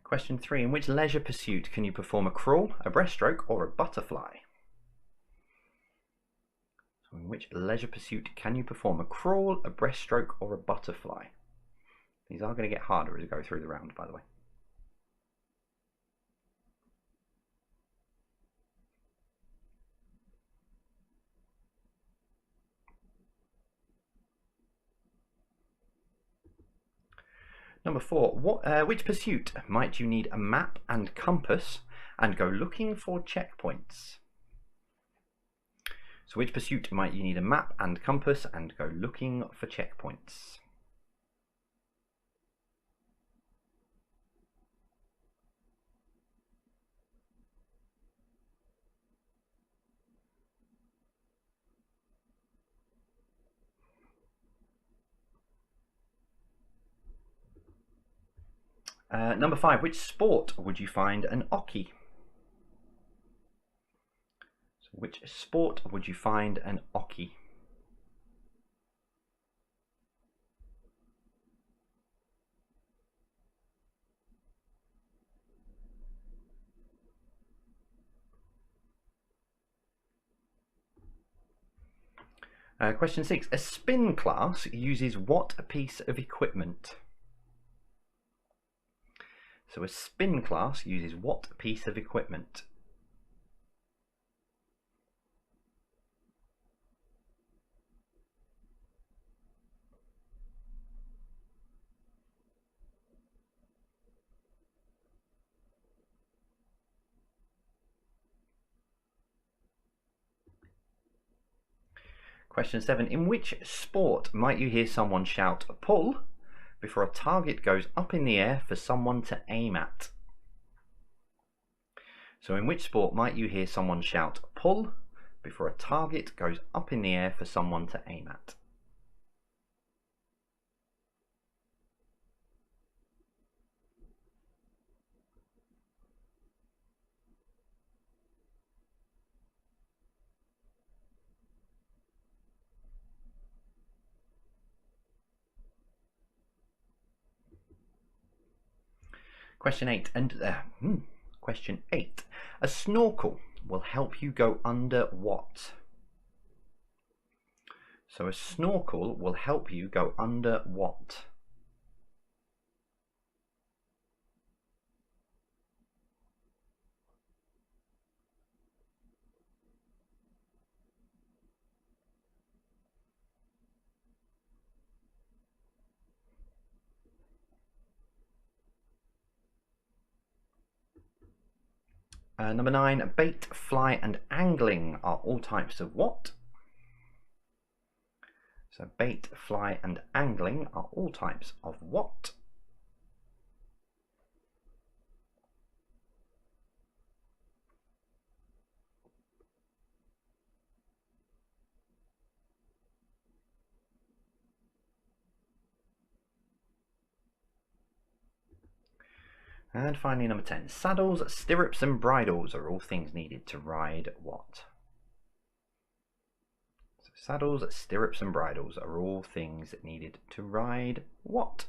Question 3. In which leisure pursuit can you perform a crawl, a breaststroke or a butterfly? So in which leisure pursuit can you perform a crawl, a breaststroke or a butterfly? These are going to get harder as we go through the round, by the way. Number 4, which pursuit might you need a map and compass and go looking for checkpoints? So which pursuit might you need a map and compass and go looking for checkpoints? Number 5, which sport would you find an ocky? So which sport would you find an ocky? Question 6. A spin class uses what piece of equipment? So a spin class uses what piece of equipment? Question 7. In which sport might you hear someone shout "pull" before a target goes up in the air for someone to aim at? So in which sport might you hear someone shout "pull" before a target goes up in the air for someone to aim at? Question 8. Question 8. A snorkel will help you go under what? So a snorkel will help you go under what? Number 9, bait, fly and angling are all types of what? So bait, fly and angling are all types of what? And finally, number 10. Saddles, stirrups and bridles are all things needed to ride what? So saddles, stirrups and bridles are all things needed to ride what?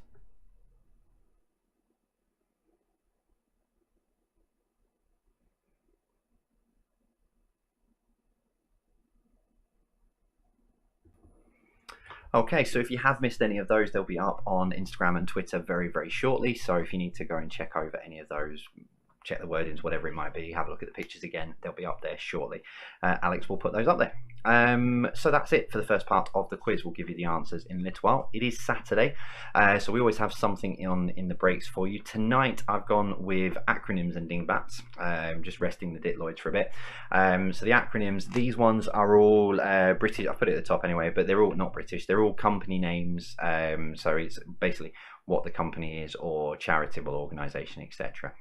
Okay, so if you have missed any of those, they'll be up on Instagram and Twitter very, very shortly. So if you need to go and check over any of those, check the wordings, whatever it might be, have a look at the pictures again, they'll be up there shortly. Alex will put those up there. So that's it for the first part of the quiz. We'll give you the answers in a little while. It is Saturday, so we always have something in the breaks for you. Tonight I've gone with acronyms and dingbats, just resting the ditloids for a bit. So the acronyms, these ones are all British. I put it at the top anyway, but they're all not British. They're all company names. So it's basically what the company is or charitable organisation, etc.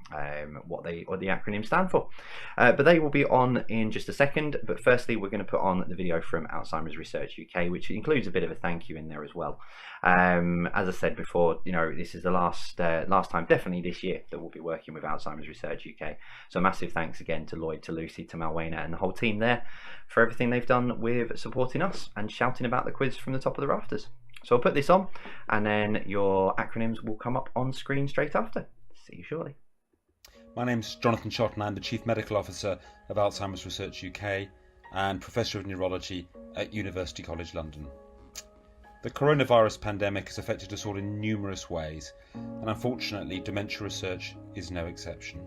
What the acronyms stand for. But they will be on in just a second. But firstly, we're going to put on the video from Alzheimer's Research UK, which includes a bit of a thank you in there as well. As I said before, you know, this is the last time, definitely this year, that we'll be working with Alzheimer's Research UK. So massive thanks again to Lloyd, to Lucy, to Malwena and the whole team there for everything they've done with supporting us and shouting about the quiz from the top of the rafters. So I'll put this on and then your acronyms will come up on screen straight after. See you shortly. My name's Jonathan Shott and I'm the Chief Medical Officer of Alzheimer's Research UK and Professor of Neurology at University College London. The coronavirus pandemic has affected us all in numerous ways, and unfortunately dementia research is no exception.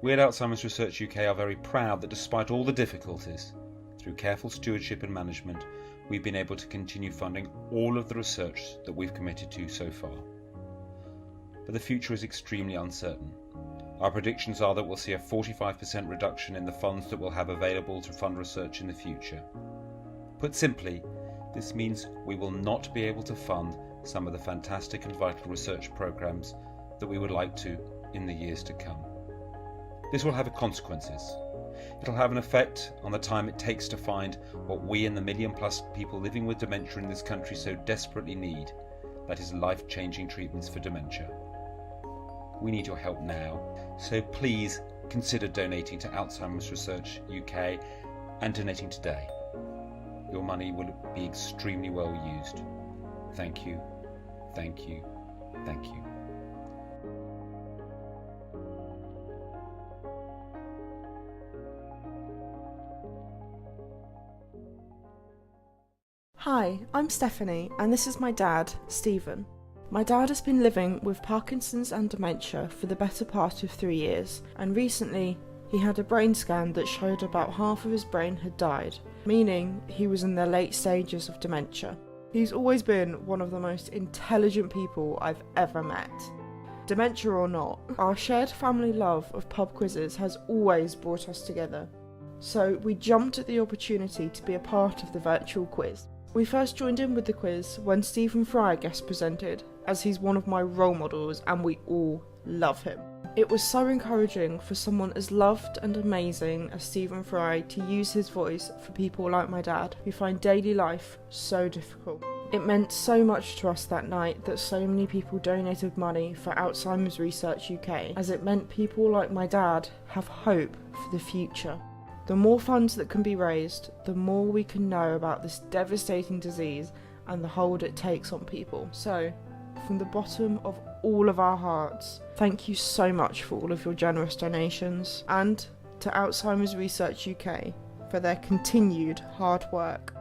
We at Alzheimer's Research UK are very proud that despite all the difficulties, through careful stewardship and management, we've been able to continue funding all of the research that we've committed to so far. But the future is extremely uncertain. Our predictions are that we'll see a 45% reduction in the funds that we'll have available to fund research in the future. Put simply, this means we will not be able to fund some of the fantastic and vital research programs that we would like to in the years to come. This will have consequences. It'll have an effect on the time it takes to find what we and the million-plus people living with dementia in this country so desperately need, that is life-changing treatments for dementia. We need your help now. So please consider donating to Alzheimer's Research UK and donating today. Your money will be extremely well used. Thank you, thank you, thank you. Hi, I'm Stephanie, and this is my dad, Stephen. My dad has been living with Parkinson's and dementia for the better part of 3 years, and recently he had a brain scan that showed about half of his brain had died, meaning he was in the late stages of dementia. He's always been one of the most intelligent people I've ever met. Dementia or not, our shared family love of pub quizzes has always brought us together. So we jumped at the opportunity to be a part of the virtual quiz. We first joined in with the quiz when Stephen Fry guest presented, as he's one of my role models and we all love him. It was so encouraging for someone as loved and amazing as Stephen Fry to use his voice for people like my dad who find daily life so difficult. It meant so much to us that night that so many people donated money for Alzheimer's Research UK, as it meant people like my dad have hope for the future. The more funds that can be raised, the more we can know about this devastating disease and the hold it takes on people. So, from the bottom of all of our hearts, thank you so much for all of your generous donations, and to Alzheimer's Research UK for their continued hard work.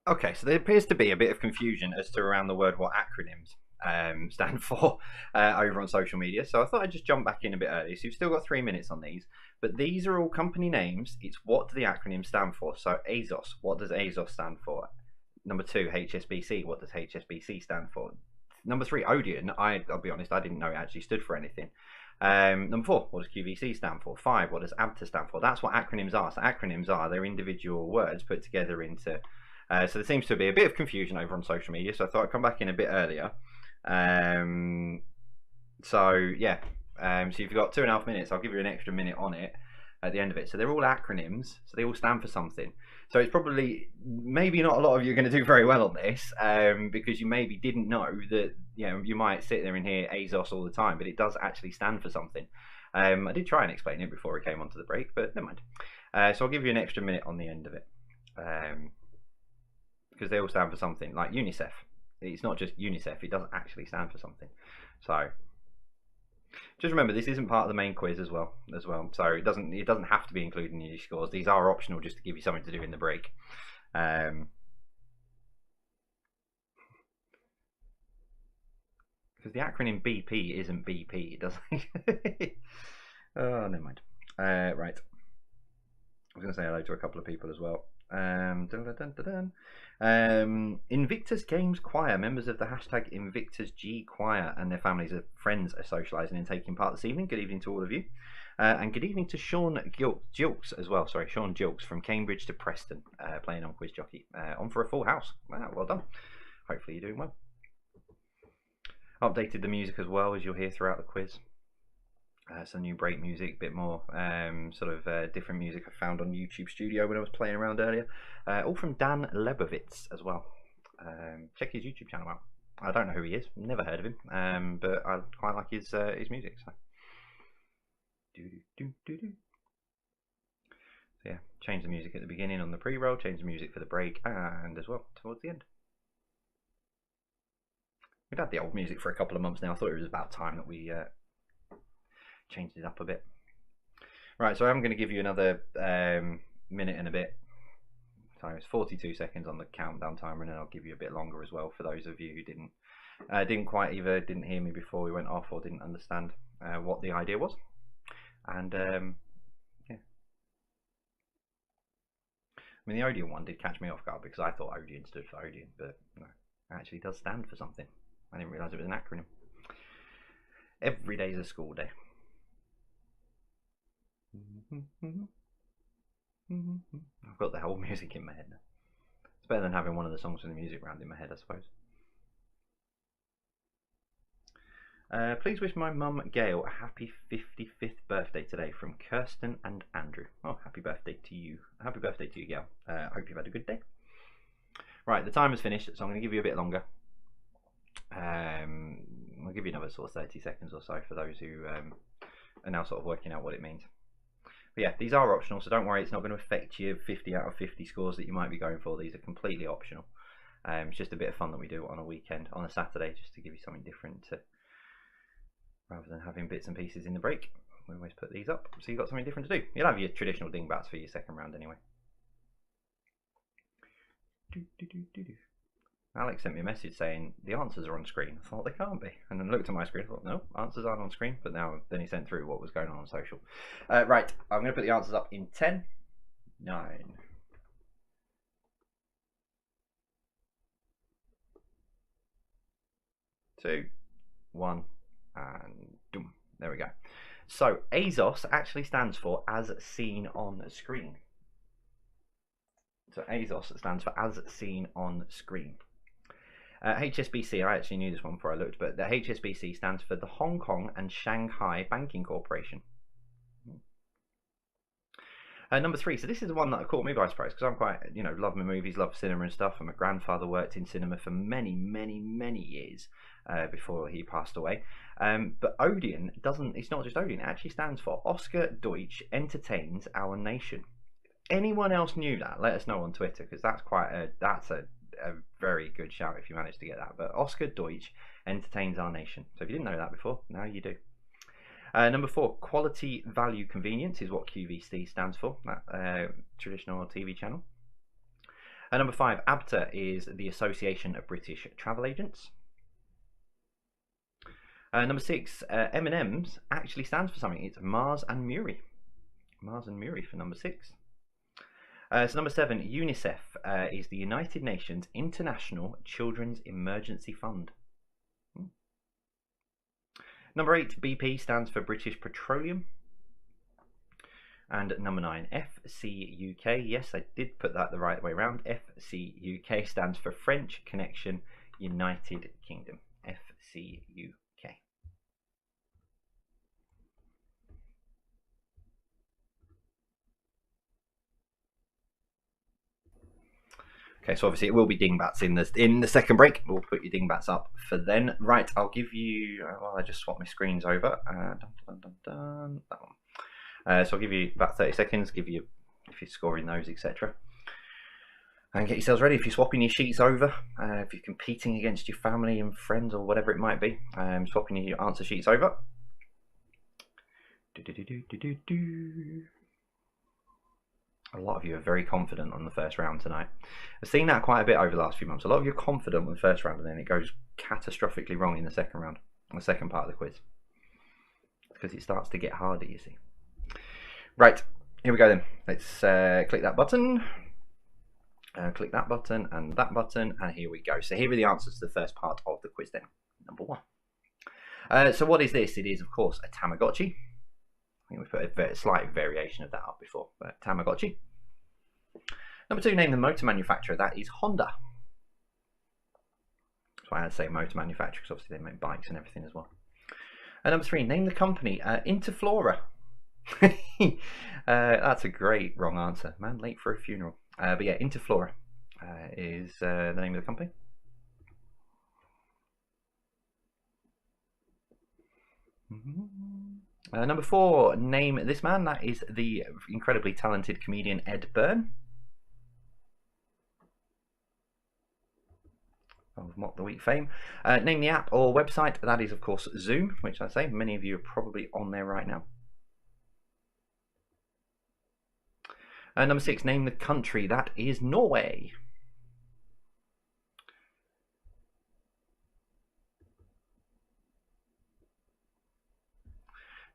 Okay, so there appears to be a bit of confusion as to around the word what acronyms stand for over on social media. So I thought I'd just jump back in a bit early. So you've still got 3 minutes on these, but these are all company names. It's what do the acronyms stand for? So ASOS, what does ASOS stand for? Number 2, HSBC, what does HSBC stand for? Number 3, Odeon. I'll be honest, I didn't know it actually stood for anything. Number 4, what does QVC stand for? 5, what does ABTA stand for? That's what acronyms are. So acronyms are their individual words put together into. So there seems to be a bit of confusion over on social media. So I thought I'd come back in a bit earlier. So yeah. So you've got 2.5 minutes. I'll give you an extra minute on it at the end of it. So they're all acronyms. So they all stand for something. So it's probably maybe not a lot of you are going to do very well on this because you maybe didn't know that you might sit there and hear ASOS all the time, but it does actually stand for something. I did try and explain it before we came onto the break, but never mind. So I'll give you an extra minute on the end of it because they all stand for something. Like UNICEF, it's not just UNICEF; it doesn't actually stand for something. So just remember, this isn't part of the main quiz as well. So it doesn't have to be included in your scores. These are optional just to give you something to do in the break. Because the acronym BP isn't BP, does it? Oh, never mind. Right. I was going to say hello to a couple of people as well. Invictus Games Choir, members of the hashtag InvictusG Choir and their families and friends are socialising and taking part this evening. Good evening to all of you. And good evening to Sean Gilks as well. Sorry, Sean Gilks from Cambridge to Preston, playing on Quiz Jockey. On for a full house. Wow, well done. Hopefully you're doing well. Updated the music as well, as you'll hear throughout the quiz. Some new break music, a bit more different music I found on YouTube Studio when I was playing around earlier. All from Dan Lebovitz as well. Check his YouTube channel out. I don't know who he is, never heard of him, but I quite like his music. So. So yeah, change the music at the beginning on the pre-roll, change the music for the break, and as well towards the end. We've had the old music for a couple of months now. I thought it was about time that we changed it up a bit. Right, so I'm going to give you another minute and a bit. So it's 42 seconds on the countdown timer, and then I'll give you a bit longer as well for those of you who didn't hear me before we went off or didn't understand what the idea was. And yeah, I mean the Odeon one did catch me off guard because I thought Odeon stood for Odeon, but no, it actually does stand for something. I didn't realise it was an acronym. Every day's a school day. I've got the whole music in my head now. It's better than having one of the songs from the music round in my head, I suppose. Please wish my mum Gail a happy 55th birthday today from Kirsten and Andrew. Oh, happy birthday to you. Happy birthday to you, Gail. Hope you've had a good day. Right, the time is finished, so I'm going to give you a bit longer. I'll give you another sort of 30 seconds or so for those who are now sort of working out what it means. But yeah, these are optional, so don't worry, it's not going to affect your 50 out of 50 scores that you might be going for. These are completely optional. It's just a bit of fun that we do on a weekend, on a Saturday, just to give you something different rather than having bits and pieces in the break. We always put these up, so you've got something different to do. You'll have your traditional Dingbats for your second round anyway. Alex sent me a message saying the answers are on screen. I thought they can't be, and then I looked at my screen. I thought no, answers aren't on screen. But then he sent through what was going on social. Right, I'm going to put the answers up in 10, 9, 2, 1, and boom. There we go. So ASOS actually stands for as seen on screen. So ASOS stands for as seen on screen. HSBC, I actually knew this one before I looked, but the HSBC stands for the Hong Kong and Shanghai Banking Corporation. Number 3, so this is the one that caught me by surprise because I'm quite, love my movies, love cinema and stuff, and my grandfather worked in cinema for many, many, many years before he passed away. But Odeon it's not just Odeon, it actually stands for Oscar Deutsch Entertains Our Nation. Anyone else knew that? Let us know on Twitter because that's a very good shout if you managed to get that. But Oscar Deutsch Entertains Our Nation. So if you didn't know that before, now you do. Number 4, Quality Value Convenience is what QVC stands for, that traditional TV channel. Number 5, ABTA is the Association of British Travel Agents. Number 6, M&M's actually stands for something. It's Mars and Muri. Mars and Muri for number 6. So number 7, UNICEF is the United Nations International Children's Emergency Fund. Number 8, BP stands for British Petroleum. And number 9, FCUK. Yes, I did put that the right way around. FCUK stands for French Connection United Kingdom. FCUK. Okay, so obviously it will be Dingbats in the second break. We'll put your Dingbats up for then. Right, I'll give you. Well, I just swapped my screens over. That one. So I'll give you about 30 seconds. Give you if you're scoring those, etc. And get yourselves ready. If you're swapping your sheets over, if you're competing against your family and friends or whatever it might be, swapping your answer sheets over. A lot of you are very confident on the first round tonight. I've seen that quite a bit over the last few months. A lot of you are confident on the first round, and then it goes catastrophically wrong in the second round, the second part of the quiz. Because it starts to get harder, you see. Right, here we go then. Let's click that button. Click that button and that button, and here we go. So here are the answers to the first part of the quiz then. Number 1. So what is this? It is, of course, a Tamagotchi. I think we put a slight variation of that up before, but Tamagotchi. Number 2, name the motor manufacturer. That is Honda. That's why I had to say motor manufacturer, because obviously they make bikes and everything as well. And number 3, name the company. Interflora. That's a great wrong answer. Man, late for a funeral. But yeah, Interflora is the name of the company. Number 4, name this man. That is the incredibly talented comedian Ed Byrne of Mock the Week fame. Name the app or website. That is, of course, Zoom, which I say many of you are probably on there right now. Number 6, name the country. That is Norway.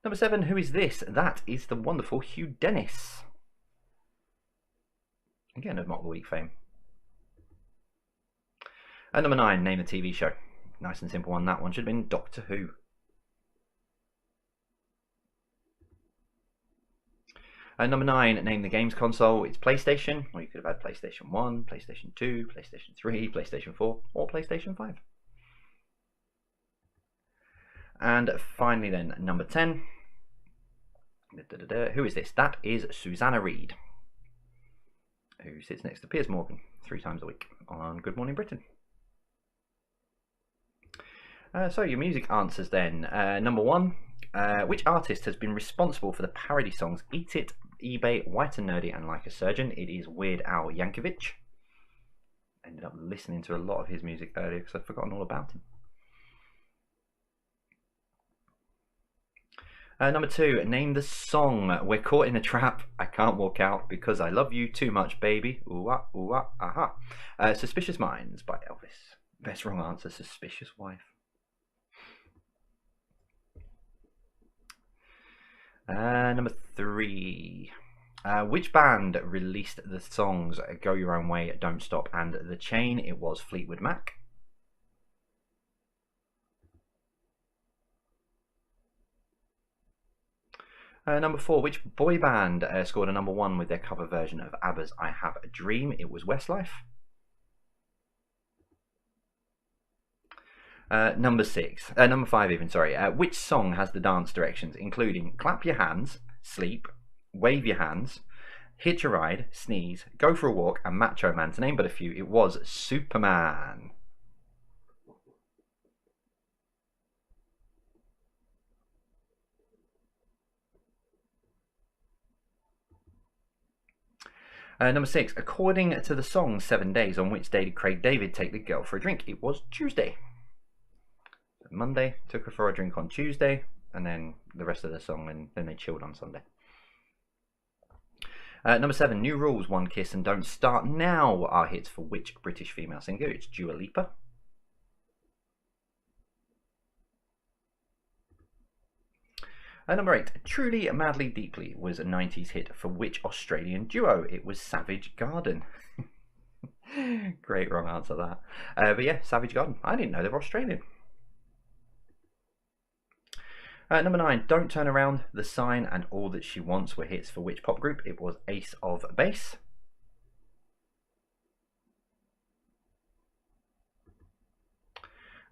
Number 7, who is this? That is the wonderful Hugh Dennis. Again, of Mock the Week fame. And number 9, name a TV show. Nice and simple one. That one should have been Doctor Who. And number 9, name the games console. It's PlayStation. Or you could have had PlayStation 1, PlayStation 2, PlayStation 3, PlayStation 4, or PlayStation 5. And finally then, number 10. Who is this? That is Susanna Reid, who sits next to Piers Morgan 3 times a week on Good Morning Britain. So your music answers then. Number 1, which artist has been responsible for the parody songs Eat It, eBay, White and Nerdy, and Like a Surgeon? It is Weird Al Yankovic. Ended up listening to a lot of his music earlier because I'd forgotten all about him. Number 2, name the song. We're caught in a trap. I can't walk out because I love you too much, baby. Ooh ah, aha. Suspicious Minds by Elvis. Best wrong answer, Suspicious Wife. Number 3, which band released the songs Go Your Own Way, Don't Stop, and The Chain? It was Fleetwood Mac. Number 4, which boy band scored a number 1 with their cover version of ABBA's I Have a Dream? It was Westlife. Number 5 even, sorry. Which song has the dance directions including clap your hands, sleep, wave your hands, hitch a ride, sneeze, go for a walk, and Macho Man, to name but a few? It was Superman. Number 6, according to the song 7 Days, on which day did Craig David take the girl for a drink? It was Tuesday. Monday, took her for a drink on Tuesday, and then the rest of the song, and then they chilled on Sunday. Number 7, New Rules, One Kiss and Don't Start Now are hits for which British female singer? It's Dua Lipa. Number 8, Truly, Madly, Deeply was a 90s hit for which Australian duo? It was Savage Garden. Great wrong answer that. But yeah, Savage Garden. I didn't know they were Australian. Number 9, Don't Turn Around, The Sign and All That She Wants were hits for which pop group? It was Ace of Base.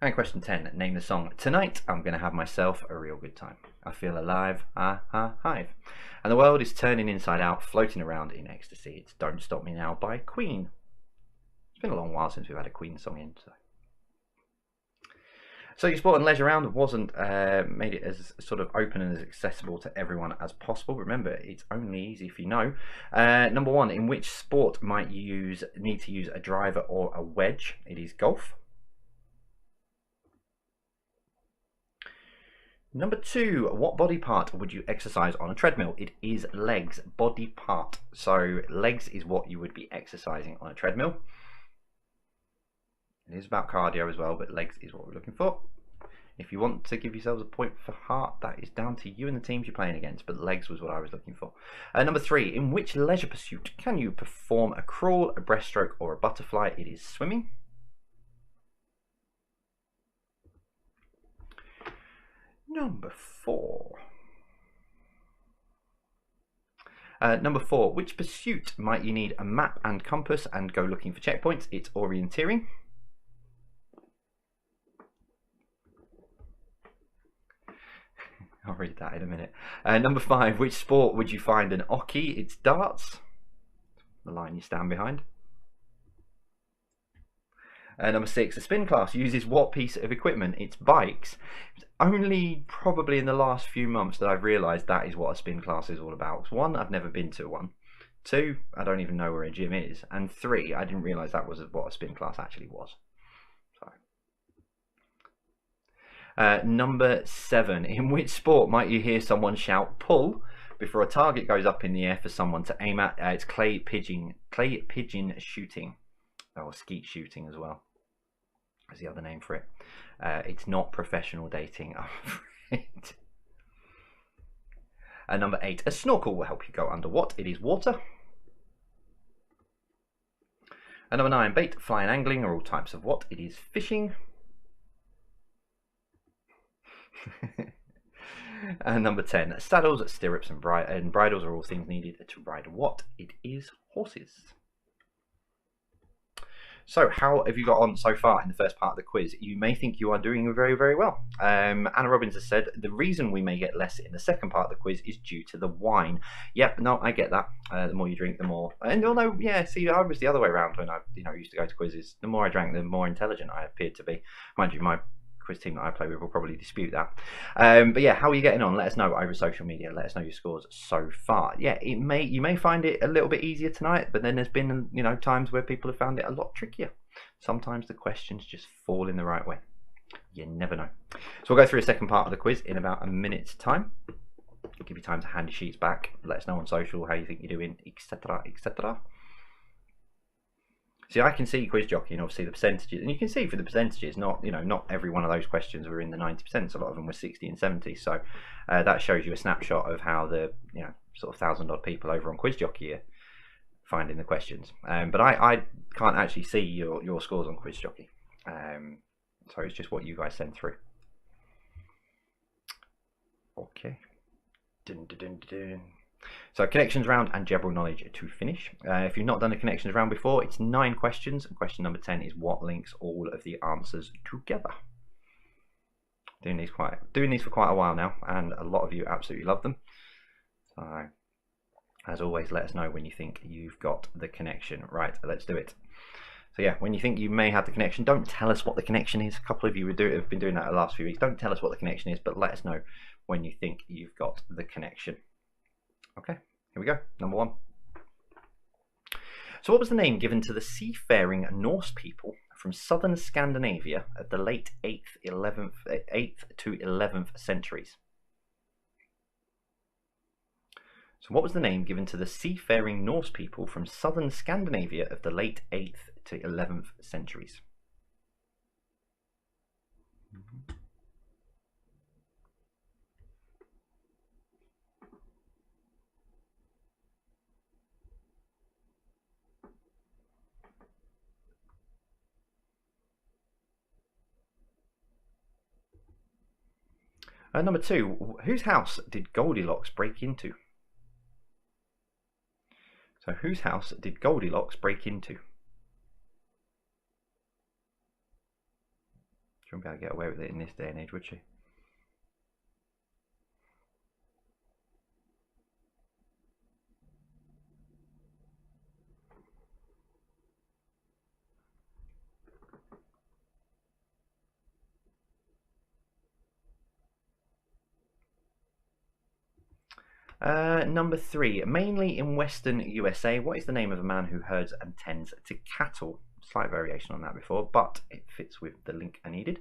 And question 10, name the song. Tonight I'm going to have myself a real good time. I feel alive, hive. And the world is turning inside out, floating around in ecstasy. It's Don't Stop Me Now by Queen. It's been a long while since we've had a Queen song in. So your sport and leisure round wasn't made it as sort of open and as accessible to everyone as possible. Remember, it's only easy if you know. Number 1, in which sport might you need to use a driver or a wedge? It is golf. Number 2, what body part would you exercise on a treadmill? It is legs, body part. So legs is what you would be exercising on a treadmill. It is about cardio as well, but legs is what we're looking for. If you want to give yourselves a point for heart, that is down to you and the teams you're playing against, but legs was what I was looking for. Number 3, in which leisure pursuit can you perform a crawl, a breaststroke or a butterfly? It is swimming. Number 4. Number 4, which pursuit might you need a map and compass and go looking for checkpoints? It's orienteering. I'll read that in a minute. Number 5, which sport would you find an hockey? It's darts, the line you stand behind. Number 6, a spin class uses what piece of equipment? It's bikes. It's only probably in the last few months that I've realised that is what a spin class is all about. 1, I've never been to one. 2, I don't even know where a gym is. And 3, I didn't realise that was what a spin class actually was. Number 7, in which sport might you hear someone shout pull before a target goes up in the air for someone to aim at? It's clay pigeon shooting, or skeet shooting as well. That's the other name for it. It's not professional dating, I'm afraid. Number 8, a snorkel will help you go under what? It is water. Number 9, bait, fly and angling are all types of what? It is fishing. And number 10, saddles, stirrups and bridles are all things needed to ride what? It is horses. So how have you got on so far in the first part of the quiz? You may think you are doing very, very well. Anna Robbins has said the reason we may get less in the second part of the quiz is due to the wine. Yep, no, I get that. The more you drink, the more. And although, yeah, see, I was the other way around when I, used to go to quizzes. The more I drank, the more intelligent I appeared to be. Mind you, my quiz team that I play with will probably dispute that. But yeah, how are you getting on? Let us know over social media. Let us know your scores so far. Yeah, you may find it a little bit easier tonight, but then there's been times where people have found it a lot trickier. Sometimes the questions just fall in the right way. You never know. So we'll go through a second part of the quiz in about a minute's time. I'll give you time to hand your sheets back. Let us know on social how you think you're doing, etc, etc. See, I can see quiz jockey and obviously the percentages, and you can see for the percentages, not every one of those questions were in the 90%. A lot of them were 60 and 70. So that shows you a snapshot of how the sort of 1,000 odd people over on quiz jockey are finding the questions. But I can't actually see your scores on quiz jockey. So it's just what you guys send through. Okay. Dun, dun, dun, dun. So connections round and general knowledge to finish. If you've not done a connections round before, it's 9 questions, and question number 10 is what links all of the answers together. Doing these for quite a while now, and a lot of you absolutely love them. So as always, let us know when you think you've got the connection. Right, let's do it. So yeah, when you think you may have the connection, don't tell us what the connection is. A couple of you have been doing that the last few weeks. Don't tell us what the connection is, but let us know when you think you've got the connection. Okay, here we go. Number 1. So what was the name given to the seafaring Norse people from southern Scandinavia at the late 8th to 11th centuries? So what was the name given to the seafaring Norse people from southern Scandinavia of the late 8th to 11th centuries? Number 2, whose house did Goldilocks break into? So whose house did Goldilocks break into? She wouldn't be able to get away with it in this day and age, would she? Number 3, mainly in western USA, what is the name of a man who herds and tends to cattle? Slight variation on that before, but it fits with the link I needed.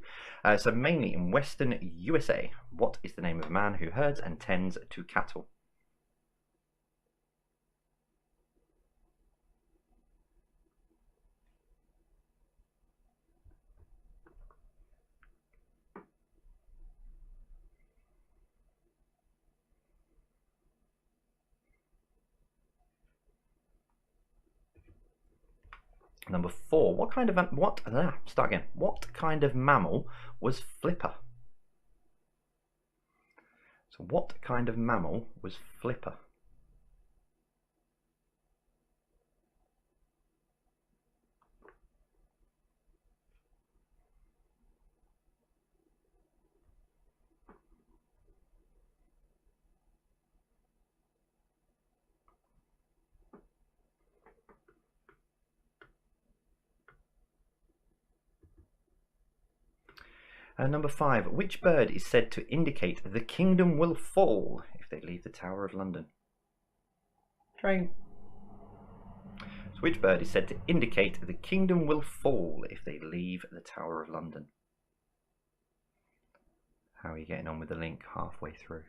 So mainly in western USA, what is the name of a man who herds and tends to cattle? Number 4, what kind of mammal was Flipper? So what kind of mammal was Flipper? Number 5, which bird is said to indicate the kingdom will fall if they leave the Tower of London? Train. So which bird is said to indicate the kingdom will fall if they leave the Tower of London? How are you getting on with the link halfway through?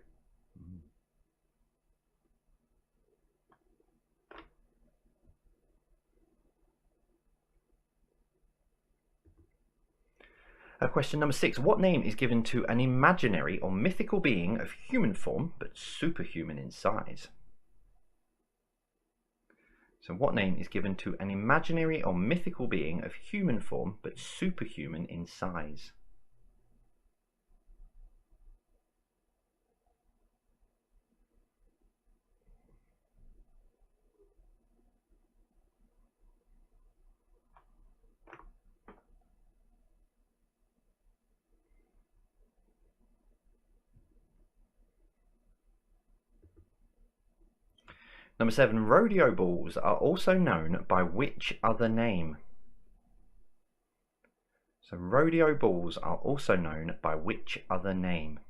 Question number 6. What name is given to an imaginary or mythical being of human form but superhuman in size? So what name is given to an imaginary or mythical being of human form but superhuman in size? Number 7, rodeo balls are also known by which other name? So rodeo balls are also known by which other name?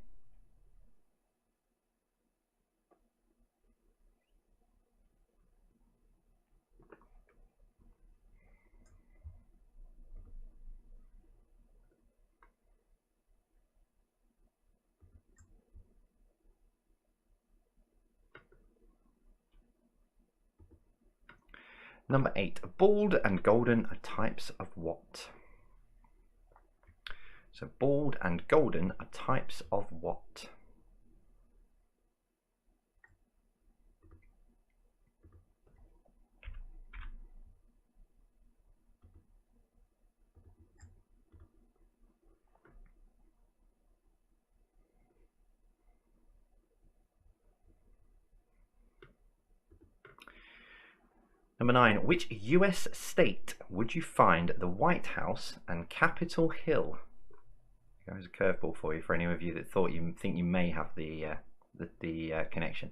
Number 8, bald and golden are types of what? So bald and golden are types of what? Number 9, which US state would you find the White House and Capitol Hill? There's a curveball for you, for any of you that think you may have the connection.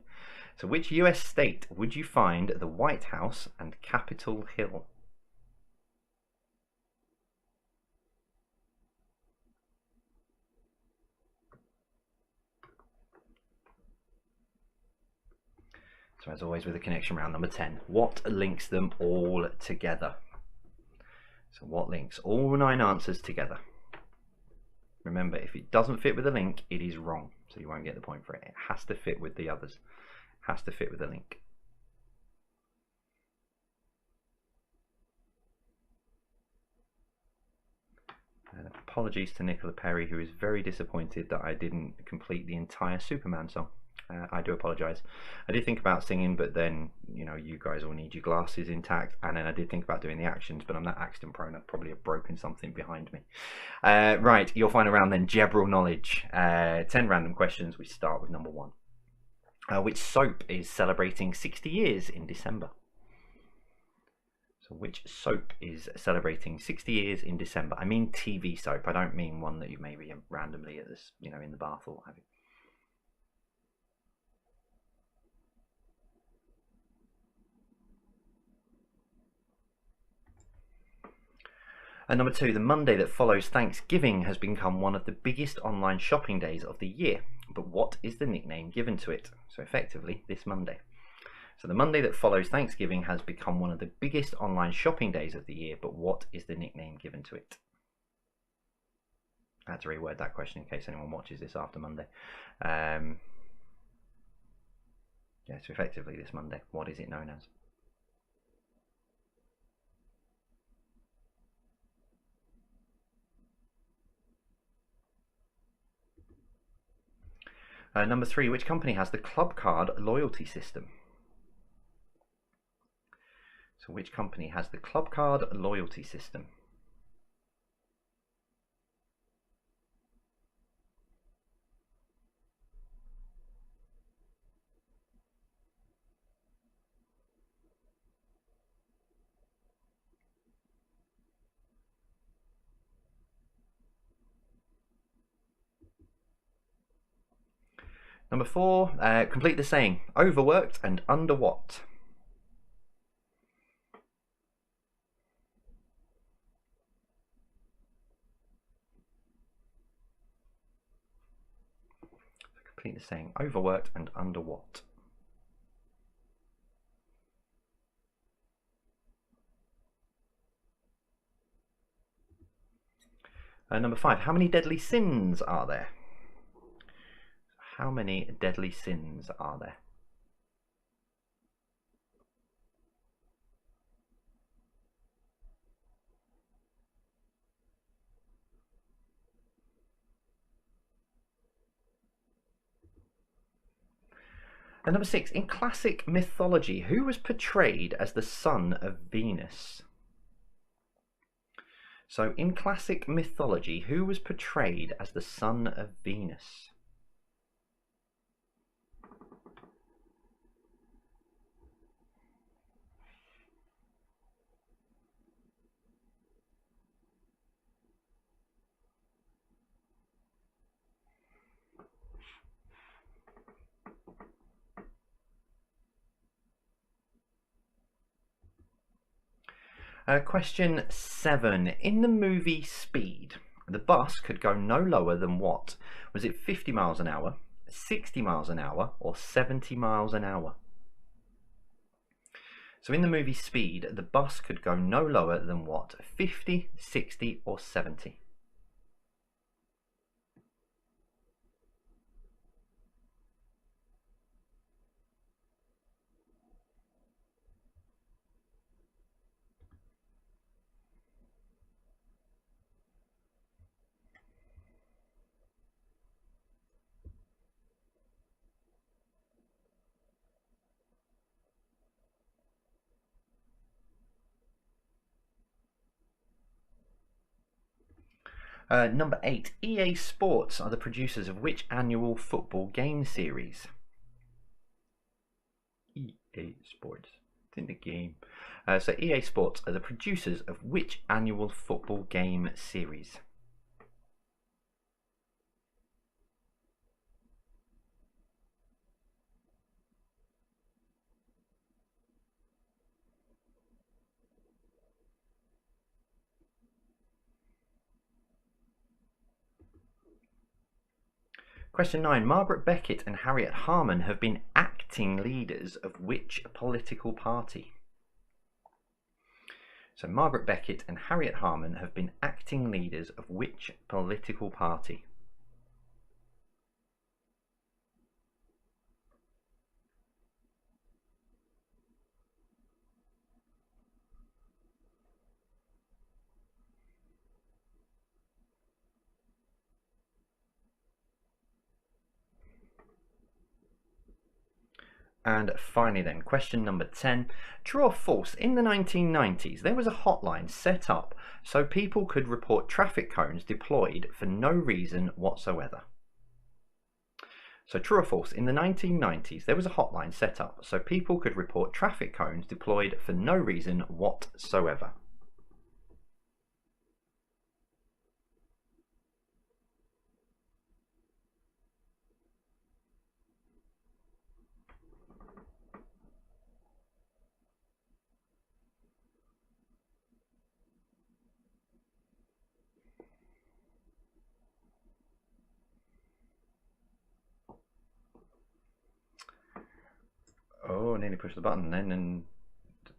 So which US state would you find the White House and Capitol Hill? So as always with the connection round, number 10, what links them all together? So what links all 9 answers together? Remember, if it doesn't fit with the link, it is wrong. So you won't get the point for it. It has to fit with the others. has to fit with the link. And apologies to Nicola Perry, who is very disappointed that I didn't complete the entire Superman song. I do apologise. I did think about singing, but then, you know, you guys all need your glasses intact, and then I did think about doing the actions, but I'm that accident prone, I'd probably have broken something behind me. Right, your final round then, general knowledge. 10 random questions. We start with number 1. Which soap is celebrating 60 years in December? So which soap is celebrating 60 years in December? I mean TV soap. I don't mean one that you maybe randomly at this, you know, in the bath or what have you. And number 2, the Monday that follows Thanksgiving has become one of the biggest online shopping days of the year. But what is the nickname given to it? So effectively, this Monday. So the Monday that follows Thanksgiving has become one of the biggest online shopping days of the year. But what is the nickname given to it? I had to reword that question in case anyone watches this after Monday. Yeah, so effectively this Monday, what is it known as? Number 3, which company has the club card loyalty system? So which company has the club card loyalty system? Number 4, complete the saying. Overworked and under what? Complete the saying. Overworked and under what? Number 5, how many deadly sins are there? How many deadly sins are there? And number 6, in classic mythology, who was portrayed as the son of Venus? So in classic mythology, who was portrayed as the son of Venus? Question 7. In the movie Speed, the bus could go no lower than what? Was it 50 miles an hour, 60 miles an hour, or 70 miles an hour? So in the movie Speed, the bus could go no lower than what? 50, 60, or 70? Number 8. EA Sports are the producers of which annual football game series? EA Sports. It's in the game. So EA Sports are the producers of which annual football game series? Question 9. Margaret Beckett and Harriet Harman have been acting leaders of which political party? So Margaret Beckett and Harriet Harman have been acting leaders of which political party? And finally then, question number 10. True or false? In the 1990s, there was a hotline set up so people could report traffic cones deployed for no reason whatsoever. So true or false? In the 1990s, there was a hotline set up so people could report traffic cones deployed for no reason whatsoever. Oh, nearly pushed the button then and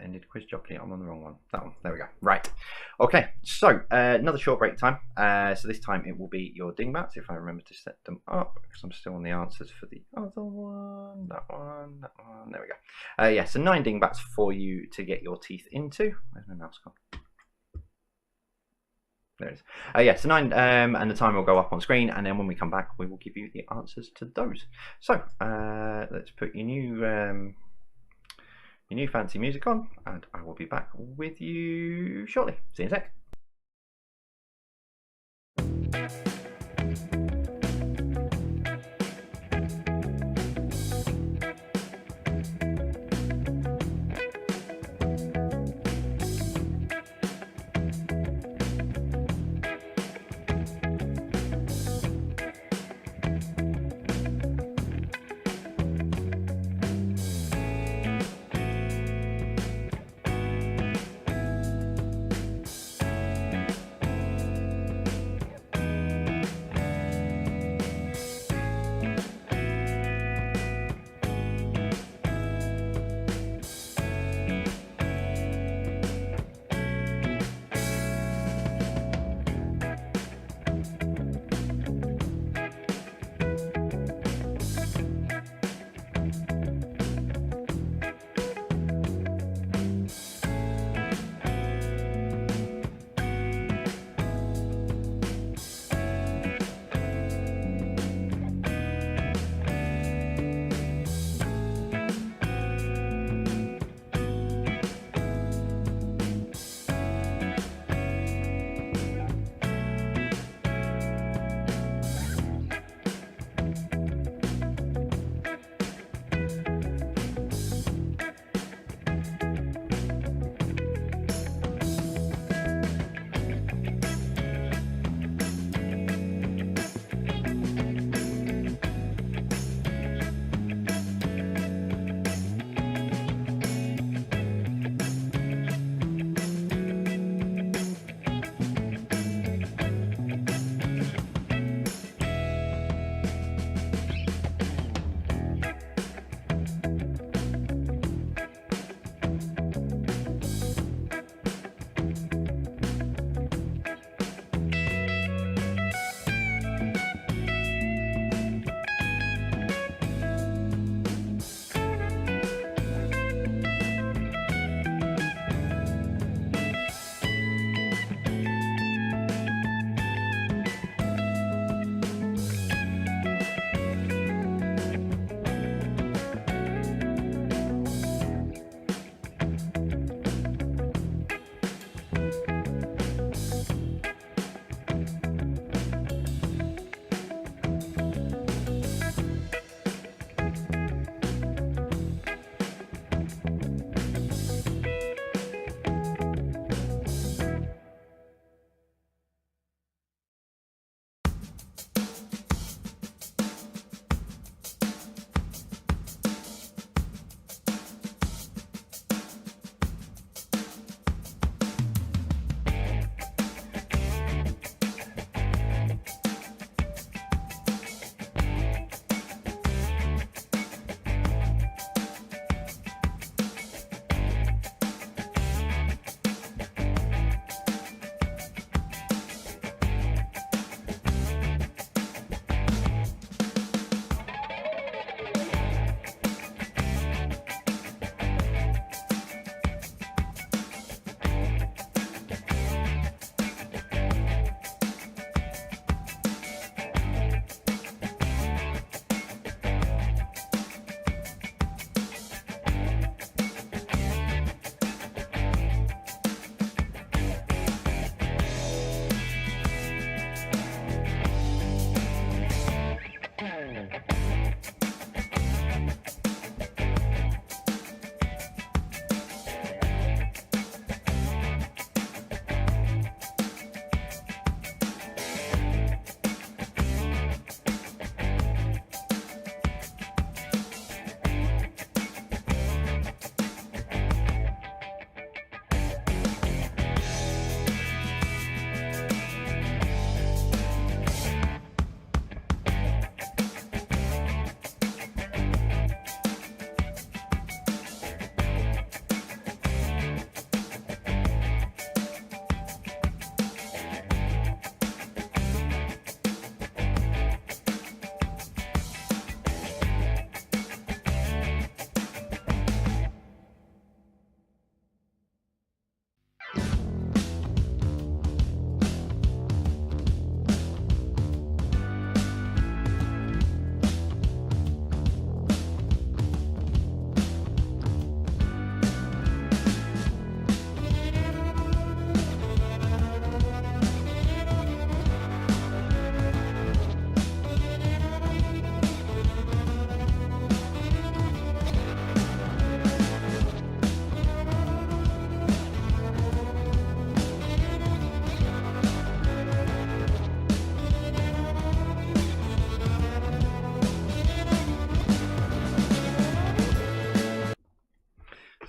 ended quiz jockey. I'm on the wrong one. That one. There we go. Right. Okay. So another short break time. So this time it will be your Dingbats if I remember to set them up because I'm still on the answers for the other one. That one. That one. There we go. Yeah. So 9 Dingbats for you to get your teeth into. Where's my mouse gone? There it is. Yeah, so 9, and the time will go up on screen, and then when we come back, we will give you the answers to those. So let's put your new fancy music on, and I will be back with you shortly. See you in a sec.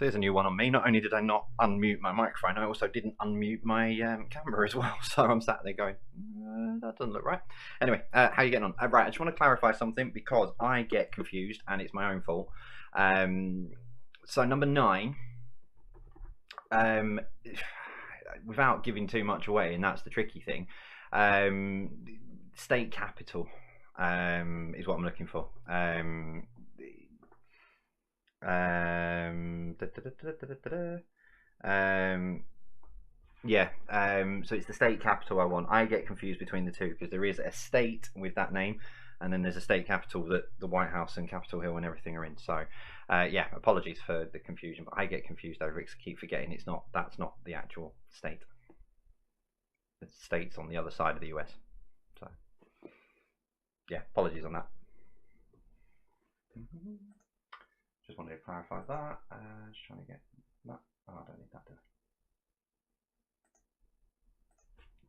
there's a new one on me. Not only did I not unmute my microphone, I also didn't unmute my camera as well. So I'm sat there going, that doesn't look right. Anyway, how are you getting on? Right, I just want to clarify something because I get confused and it's my own fault. So number 9, without giving too much away, and that's the tricky thing, state capital is what I'm looking for. Yeah, so it's the state capital I want. I get confused between the two because there is a state with that name, and then there's a state capital that the White House and Capitol Hill and everything are in. So yeah, apologies for the confusion, but I get confused over it because I keep forgetting that's not the actual state. The state's on the other side of the US. So yeah, apologies on that. Just wanted to clarify that. Just trying to get that. Oh, I don't need that, do I?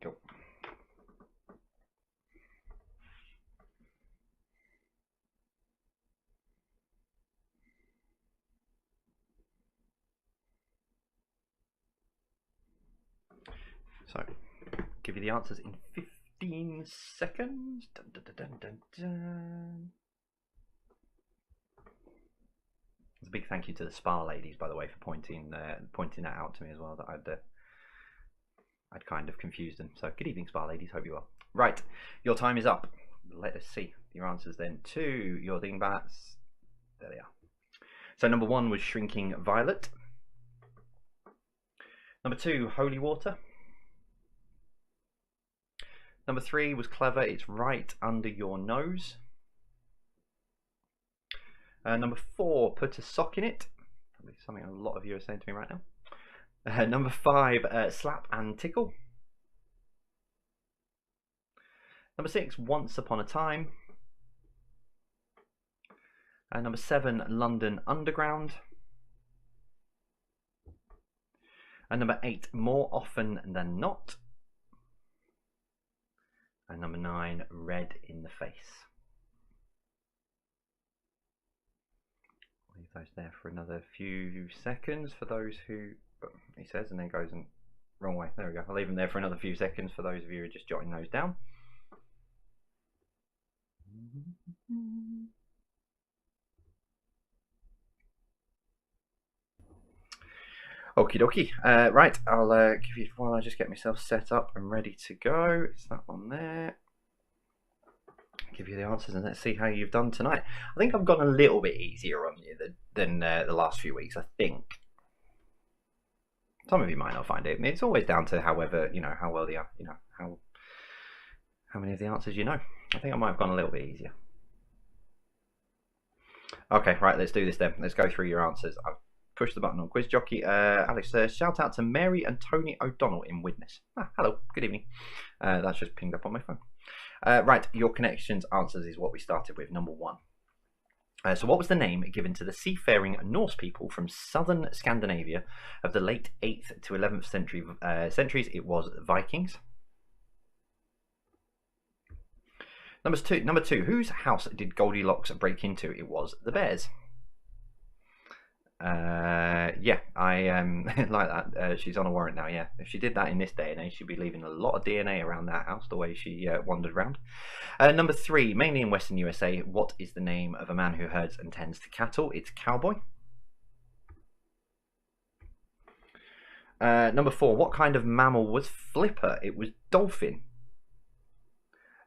Cool. So, give you the answers in 15 seconds. Dun, dun, dun, dun, dun, dun. A big thank you to the spa ladies, by the way, for pointing that out to me as well, that I'd kind of confused them. So good evening, spa ladies, hope you are. Right, your time is up. Let us see your answers then to your dingbats. There they are. So number 1 was shrinking violet. Number 2, holy water. Number 3 was clever, it's right under your nose. Number 4, put a sock in it. Probably something a lot of you are saying to me right now. Number 5, slap and tickle. Number 6, once upon a time. Number 7, London Underground. And number 8, more often than not. And number 9, red in the face. Leave those there for another few seconds for those who, he says, and then goes and wrong way. There we go. I'll leave them there for another few seconds for those of you who are just jotting those down. Okie dokie. Right, I'll give you, while I just get myself set up and ready to go. It's that one there. Give you the answers and let's see how you've done tonight. I think I've gone a little bit easier on you than the last few weeks. I think some of you might not find it. It's always down to however, you know, how well they are, you know, how many of the answers you know. I think I might have gone a little bit easier. Okay, right, let's do this then. Let's go through your answers. I've pushed the button on Quiz Jockey. Alex says, shout out to Mary and Tony O'Donnell in Widnes. Hello, good evening. That's just pinged up on my phone. Right, your connections answers is what we started with, number 1. So what was the name given to the seafaring Norse people from southern Scandinavia of the late 8th to 11th centuries? It was Vikings. Number 2, whose house did Goldilocks break into? It was the Bears. Yeah, I like that. She's on a warrant now. Yeah, if she did that in this day and age, she'd be leaving a lot of DNA around that house the way she wandered around. Number 3, mainly in Western USA, what is the name of a man who herds and tends to cattle? It's cowboy. Number 4, what kind of mammal was Flipper? It was dolphin.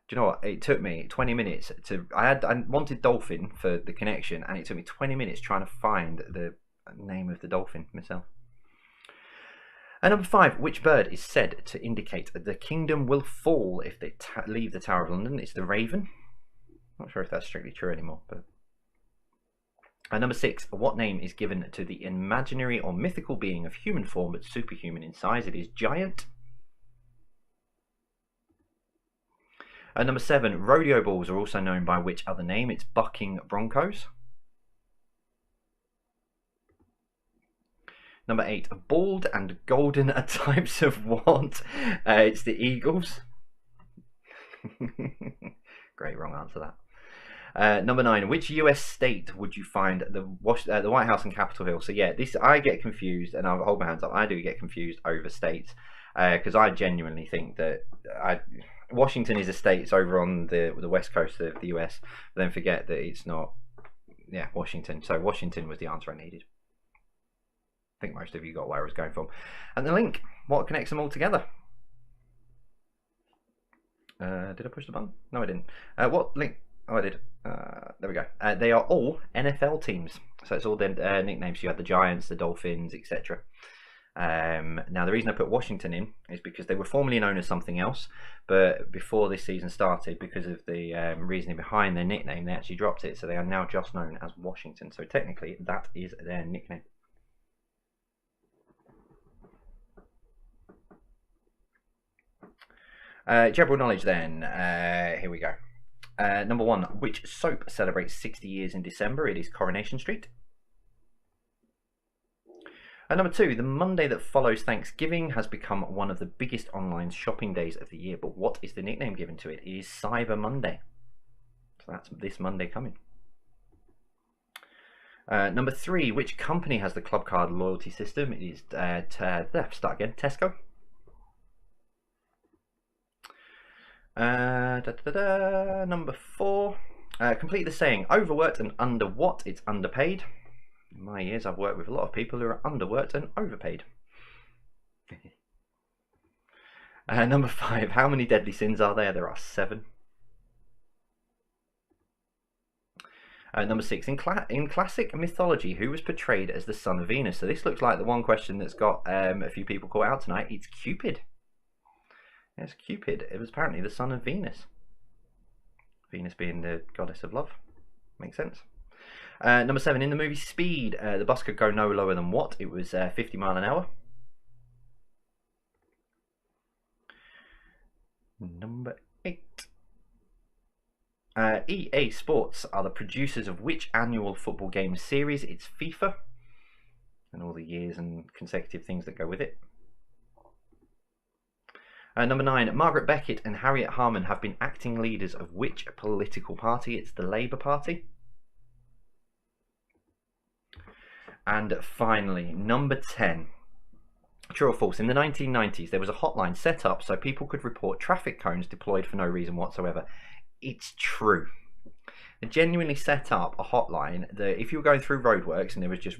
Do you know what? It took me 20 minutes to. I wanted dolphin for the connection, and it took me 20 minutes trying to find the name of the dolphin myself. And number 5, which bird is said to indicate that the kingdom will fall if they leave the Tower of London? It's the raven. Not sure if that's strictly true anymore, but. And number 6, what name is given to the imaginary or mythical being of human form but superhuman in size? It is giant. And number 7, rodeo bulls are also known by which other name? It's bucking broncos. Number 8, bald and golden are types of what? It's the eagles. Great, wrong answer that. Number 9, which US state would you find the White House and Capitol Hill? So yeah, this I get confused, and I'll hold my hands up. I do get confused over states because I genuinely think that Washington is a state. It's over on the west coast of the US. But then forget that it's not. Yeah, Washington. So Washington was the answer I needed. I think most of you got where I was going from. And the link, what connects them all together? Did I push the button? No, I didn't. What link? Oh, I did. There we go. They are all NFL teams. So it's all their nicknames. You had the Giants, the Dolphins, etc. Now, the reason I put Washington in is because they were formerly known as something else, but before this season started, because of the reasoning behind their nickname, they actually dropped it. So they are now just known as Washington. So technically, that is their nickname. General knowledge then. Here we go. Number 1, which soap celebrates 60 years in December? It is Coronation Street. Number 2, the Monday that follows Thanksgiving has become one of the biggest online shopping days of the year, but what is the nickname given to it? It is Cyber Monday. So that's this Monday coming. Number 3, which company has the club card loyalty system? It is Tesco. Number 4, complete the saying, overworked and under what? It's underpaid. In my years, I've worked with a lot of people who are underworked and overpaid. Number 5, how many deadly sins are there? There are 7. Number 6, in classic mythology, who was portrayed as the son of Venus? So this looks like the one question that's got a few people caught out tonight. It's Cupid. Yes, Cupid. It was apparently the son of Venus. Venus being the goddess of love. Makes sense. Number 7, in the movie Speed, the bus could go no lower than what? It was 50 miles an hour. Number 8. EA Sports are the producers of which annual football game series? It's FIFA. And all the years and consecutive things that go with it. Number 9, Margaret Beckett and Harriet Harman have been acting leaders of which political party? It's the Labour Party. And finally, number 10, true or false, in the 1990s there was a hotline set up so people could report traffic cones deployed for no reason whatsoever. It's true. They genuinely set up a hotline that if you were going through roadworks and there was just,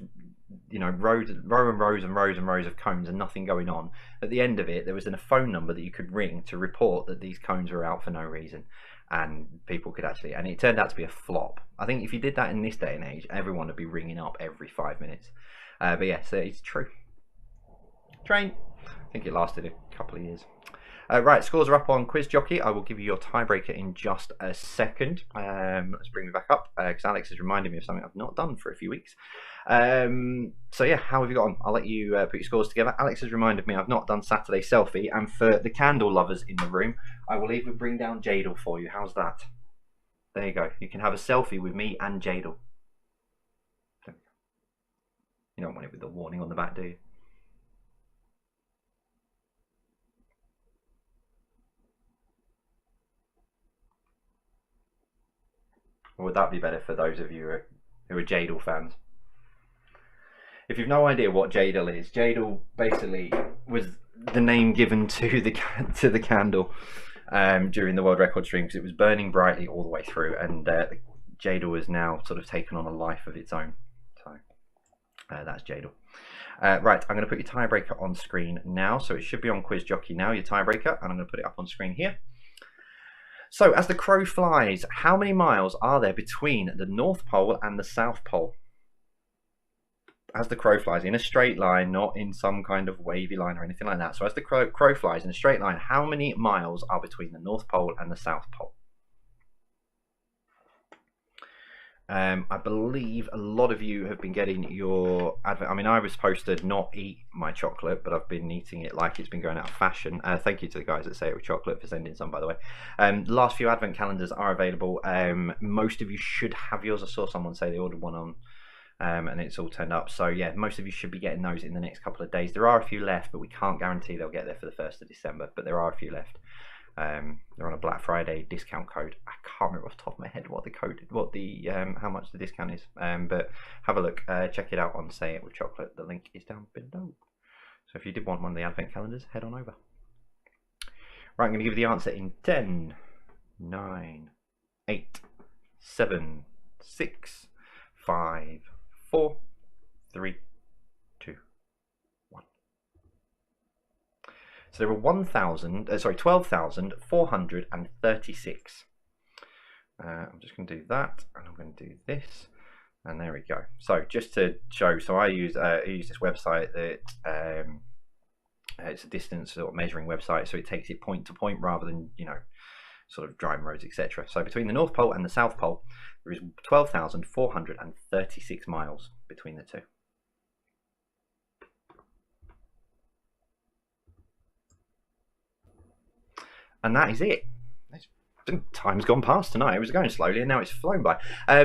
you know, rows and rows of cones and nothing going on, at the end of it there was a phone number that you could ring to report that these cones were out for no reason, and people could actually, and it turned out to be a flop. I think if you did that in this day and age, everyone would be ringing up every 5 minutes. But yeah, so it's true. Train. I think it lasted a couple of years. Right, scores are up on Quiz Jockey. I will give you your tiebreaker in just a second. Let's bring me back up because Alex has reminded me of something I've not done for a few weeks. So yeah, how have you got on? I'll let you put your scores together. Alex has reminded me I've not done Saturday Selfie, and for the candle lovers in the room, I will even bring down Jadal for you. How's that? There you go. You can have a selfie with me and Jadal. You don't want it with the warning on the back, do you? Or would that be better for those of you who are Jadal fans? If you've no idea what Jadal is, Jadal basically was the name given to the candle during the world record stream because it was burning brightly all the way through, and Jadal has now sort of taken on a life of its own. So that's Jadal. Right, I'm going to put your tiebreaker on screen now, so it should be on Quiz Jockey now, your tiebreaker, and I'm going to put it up on screen here. So, as the crow flies, how many miles are there between the North Pole and the South Pole? As the crow flies, in a straight line, not in some kind of wavy line or anything like that. So, as the crow flies in a straight line, how many miles are between the North Pole and the South Pole? I believe a lot of you have been getting your advent. I mean, I was supposed to not eat my chocolate, but I've been eating it like it's been going out of fashion. Thank you to the guys that say it with chocolate for sending some, by the way. The last few advent calendars are available. Most of you should have yours. I saw someone say they ordered one on, and it's all turned up. So yeah, most of you should be getting those in the next couple of days. There are a few left, but we can't guarantee they'll get there for the 1st of December. But there are a few left. They're on a Black Friday discount code. can't remember off the top of my head what the code, what the how much the discount is. But have a look, check it out on Say It With Chocolate. The link is down below. So if you did want one of the advent calendars, head on over. Right, I'm going to give you the answer in 10, 9, 8, 7, 6, 5, 4, 3, 2, 1. So there were 12,436. I'm just going to do that, and I'm going to do this, and there we go. So just to show, so I use this website that it's a distance sort of measuring website, so it takes it point to point rather than, you know, sort of driving roads, etc. So between the North Pole and the South Pole, there is 12,436 miles between the two. And that is it. Time's gone past tonight. It was going slowly and now it's flown by.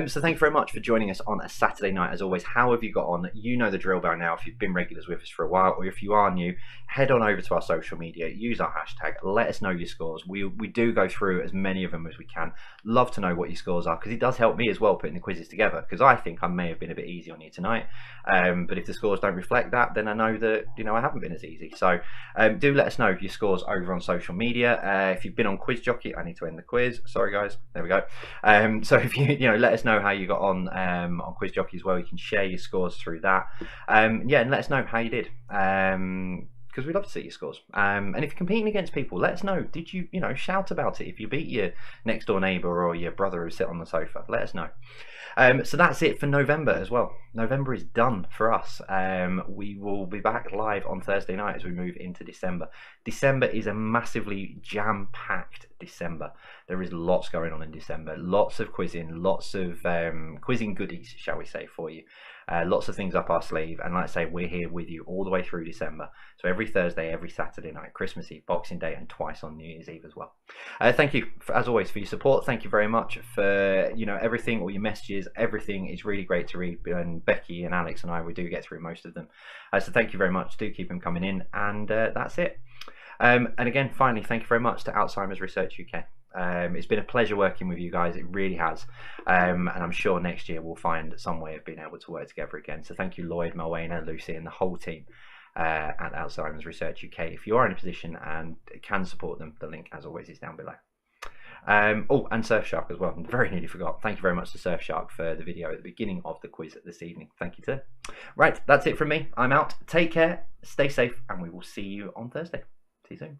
So thank you very much for joining us on a Saturday night. As always, how have you got on? You know the drill by now if you've been regulars with us for a while, or if you are new, head on over to our social media, use our hashtag, let us know your scores. We do go through as many of them as we can. Love to know what your scores are, because it does help me as well putting the quizzes together, because I think I may have been a bit easy on you tonight. But if the scores don't reflect that, then I know that, you know, I haven't been as easy. So do let us know your scores over on social media. If you've been on Quiz Jockey, I need to end the quiz. Sorry guys, there we go. So if you let us know how you got on Quiz Jockey as well. You can share your scores through that. Yeah, and let us know how you did. Because we'd love to see your scores. And if you're competing against people, let us know. Did you, shout about it if you beat your next door neighbour or your brother who sit on the sofa? Let us know. So that's it for November as well. November is done for us. We will be back live on Thursday night as we move into December. December is a massively jam-packed December. There is lots going on in December. Lots of quizzing, lots of quizzing goodies, shall we say, for you. Lots of things up our sleeve, and like I say, we're here with you all the way through December. So every Thursday, every Saturday night, Christmas Eve, Boxing Day, and twice on New Year's Eve as well. Thank you, as always, for your support. Thank you very much for everything, all your messages, everything is really great to read. And Becky and Alex and I, we do get through most of them. So thank you very much. Do keep them coming in, and that's it. And again, finally, thank you very much to Alzheimer's Research UK. It's been a pleasure working with you guys, it really has, and I'm sure next year we'll find some way of being able to work together again. So thank you, Lloyd, Malwena, Lucy, and the whole team at Alzheimer's Research UK. If you are in a position and can support them, the link as always is down below. Oh, and Surfshark as well, I very nearly forgot. Thank you very much to Surfshark for the video at the beginning of the quiz this evening. Thank you to them. Right, that's it from me. I'm out. Take care, stay safe, and we will see you on Thursday. See you soon.